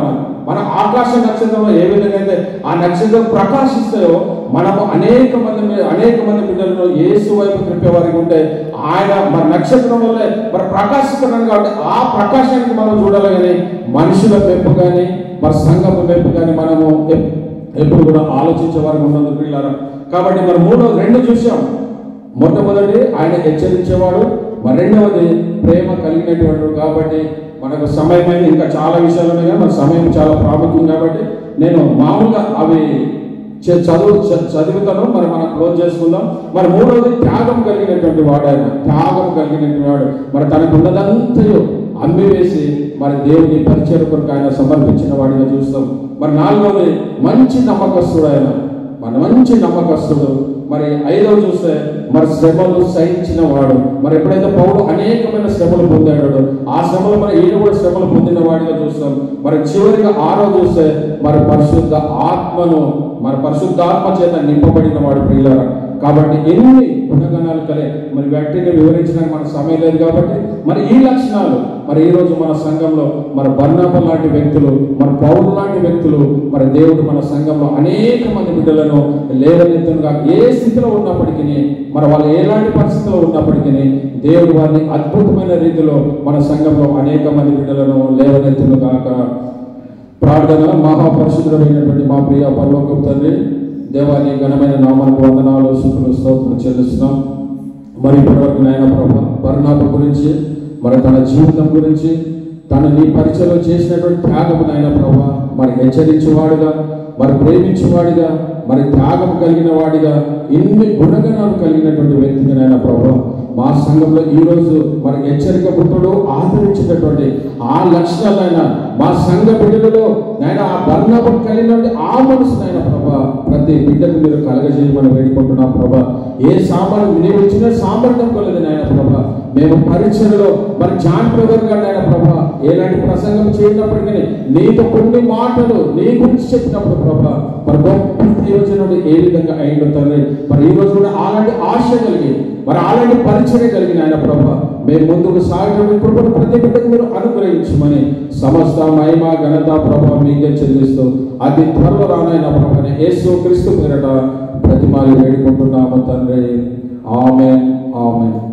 మన ఆకాశ నక్షత్రంలో ఏ విధంగా అయితే ఆ నక్షత్రం ప్రకాశిస్తాయో మనము అనేక మంది బిడ్డలను యేసు వైపు త్రిప్పే వారికి ఉంటే ఆయన మన నక్షత్రం వల్లే మరి ప్రకాశిస్తున్నాడు. కాబట్టి ఆ ప్రకాశానికి మనం చూడాలి. కానీ మనుషుల పెంపు కానీ మరి సంఘం పెంపు కానీ మనము ఎప్పుడు కూడా ఆలోచించే వారికి ఉండదు పిల్లారా. కాబట్టి మరి 2 చూసాం. మొట్టమొదటి ఆయన హెచ్చరించేవాడు, మరి రెండవది ప్రేమ కలిగినటువంటి. కాబట్టి మనకు సమయం ఇంకా చాలా విషయాలు ఉన్నాయి కానీ మన సమయం చాలా ప్రాముఖ్యం. కాబట్టి నేను మామూలుగా అవి చదువుతాను. మరి మనం క్లోజ్ చేసుకుందాం. మరి 3వది త్యాగం కలిగినటువంటి వాడు. ఆయన త్యాగం కలిగినటువంటి వాడు మరి తనకు ఉన్నదంతయు అమ్మివేసి మరి దేవుని పరిచయం కొరకు ఆయన సమర్పించిన వాడిగా చూస్తాం. మరి 4వది మంచి నమ్మకస్తుడు. ఆయన మరి మంచి నమ్మకస్తుడు. మరి 5వ చూస్తే మరి శ్రమలు సహించిన వాడు. మరి ఎప్పుడైతే పౌలు అనేకమైన శ్రమలు పొందాడు ఆ శ్రమలు మరి ఈయన కూడా శ్రమలు పొందిన వాడిగా చూస్తాం. మరి చివరిగా 6వ చూస్తే మరి పరిశుద్ధ ఆత్మ చేత నింపబడిన వాడు ప్రియులారా. కాబట్టి ఎన్ని గుణగణాలు కలిగి మరి వాటిని వివరించడానికి మన సమయం లేదు. కాబట్టి మరి ఈ లక్షణాలు మరి ఈ రోజు మన సంఘంలో మరి బర్నబా లాంటి వ్యక్తులు, మరి పౌలు లాంటి వ్యక్తులు మరి దేవుడు మన సంఘంలో అనేక మంది బిడ్డలను లేవనెత్తునుగా ఏ స్థితిలో ఉన్నప్పటికీ మరి వాళ్ళు ఎలాంటి పరిస్థితిలో ఉన్నప్పటికీ దేవుడు వారిని అద్భుతమైన రీతిలో మన సంఘంలో అనేక మంది బిడ్డలను లేవనెత్తును కాక. ప్రార్థన. మహాపరిశుద్ధుడైనటువంటి మా ప్రియ పరలోకపు తండ్రి, దేవాన్ని ఘనమైన నామానికి వందనాలు, స్తుతులు, స్తోత్రం చెల్లిస్తున్నాం. మరి ఇప్పటివరకు నాయన ప్రభు బర్నబా గురించి మరి తన జీవితం గురించి తను నీ పరిచయం చేసినటువంటి త్యాగము నాయన ప్రభు మరి హెచ్చరించేవాడుగా, మరి ప్రేమించేవాడిగా, మరి త్యాగం కలిగిన వాడిగా, ఇన్ని గుణగణాలు కలిగినటువంటి వ్యక్తిగా నాయన ప్రభు మా సంఘంలో ఈరోజు మరి హెచ్చరిక పుట్టుడు ఆదరించేటటువంటి ఆ లక్షణాలైనా మా సంఘ బిడ్డలలో నాయన ఆ బర్నబా కలిగినటువంటి ఆ మనసు నాయన ప్రభా ప్రతి బిడ్డకు మీరు కలగజేయమని వేడుకుంటున్నాం ప్రభా. ఏ సామర్థ్యం నీవు ఇచ్చిన సామర్థ్యం కొలది నాయన ప్రభా. మేము పరిచయలో మరి జాన్ బ్రదర్ గారు నాయన ప్రభా ఎలాంటి ప్రసంగం చేయనప్పటికీ నీతో కొన్ని మాటలు నీ గురించి చెప్పినప్పుడు ప్రభా మరి గొప్ప ప్రయోజనుడు ఏ విధంగా అయిందో తండ్రి. మరి ఈ రోజు కూడా అలాంటి ఆశ కలిగి మరి అలాంటి పరిచయం కలిగిన ఆయన ప్రభా మేము ముందుకు సాగడానికి కృపను ప్రతి బిడ్డకు మీరు అనుగ్రహించమని సమస్త మహిమ ఘనత ప్రభావం మీకే చెల్లిస్తూ అతి త్వరలో రానైన ప్రభాని యేసు క్రీస్తు పేరట ప్రతిమాలు వేడుకుంటున్నాము తండ్రి. ఆమేన్ ఆమేన్.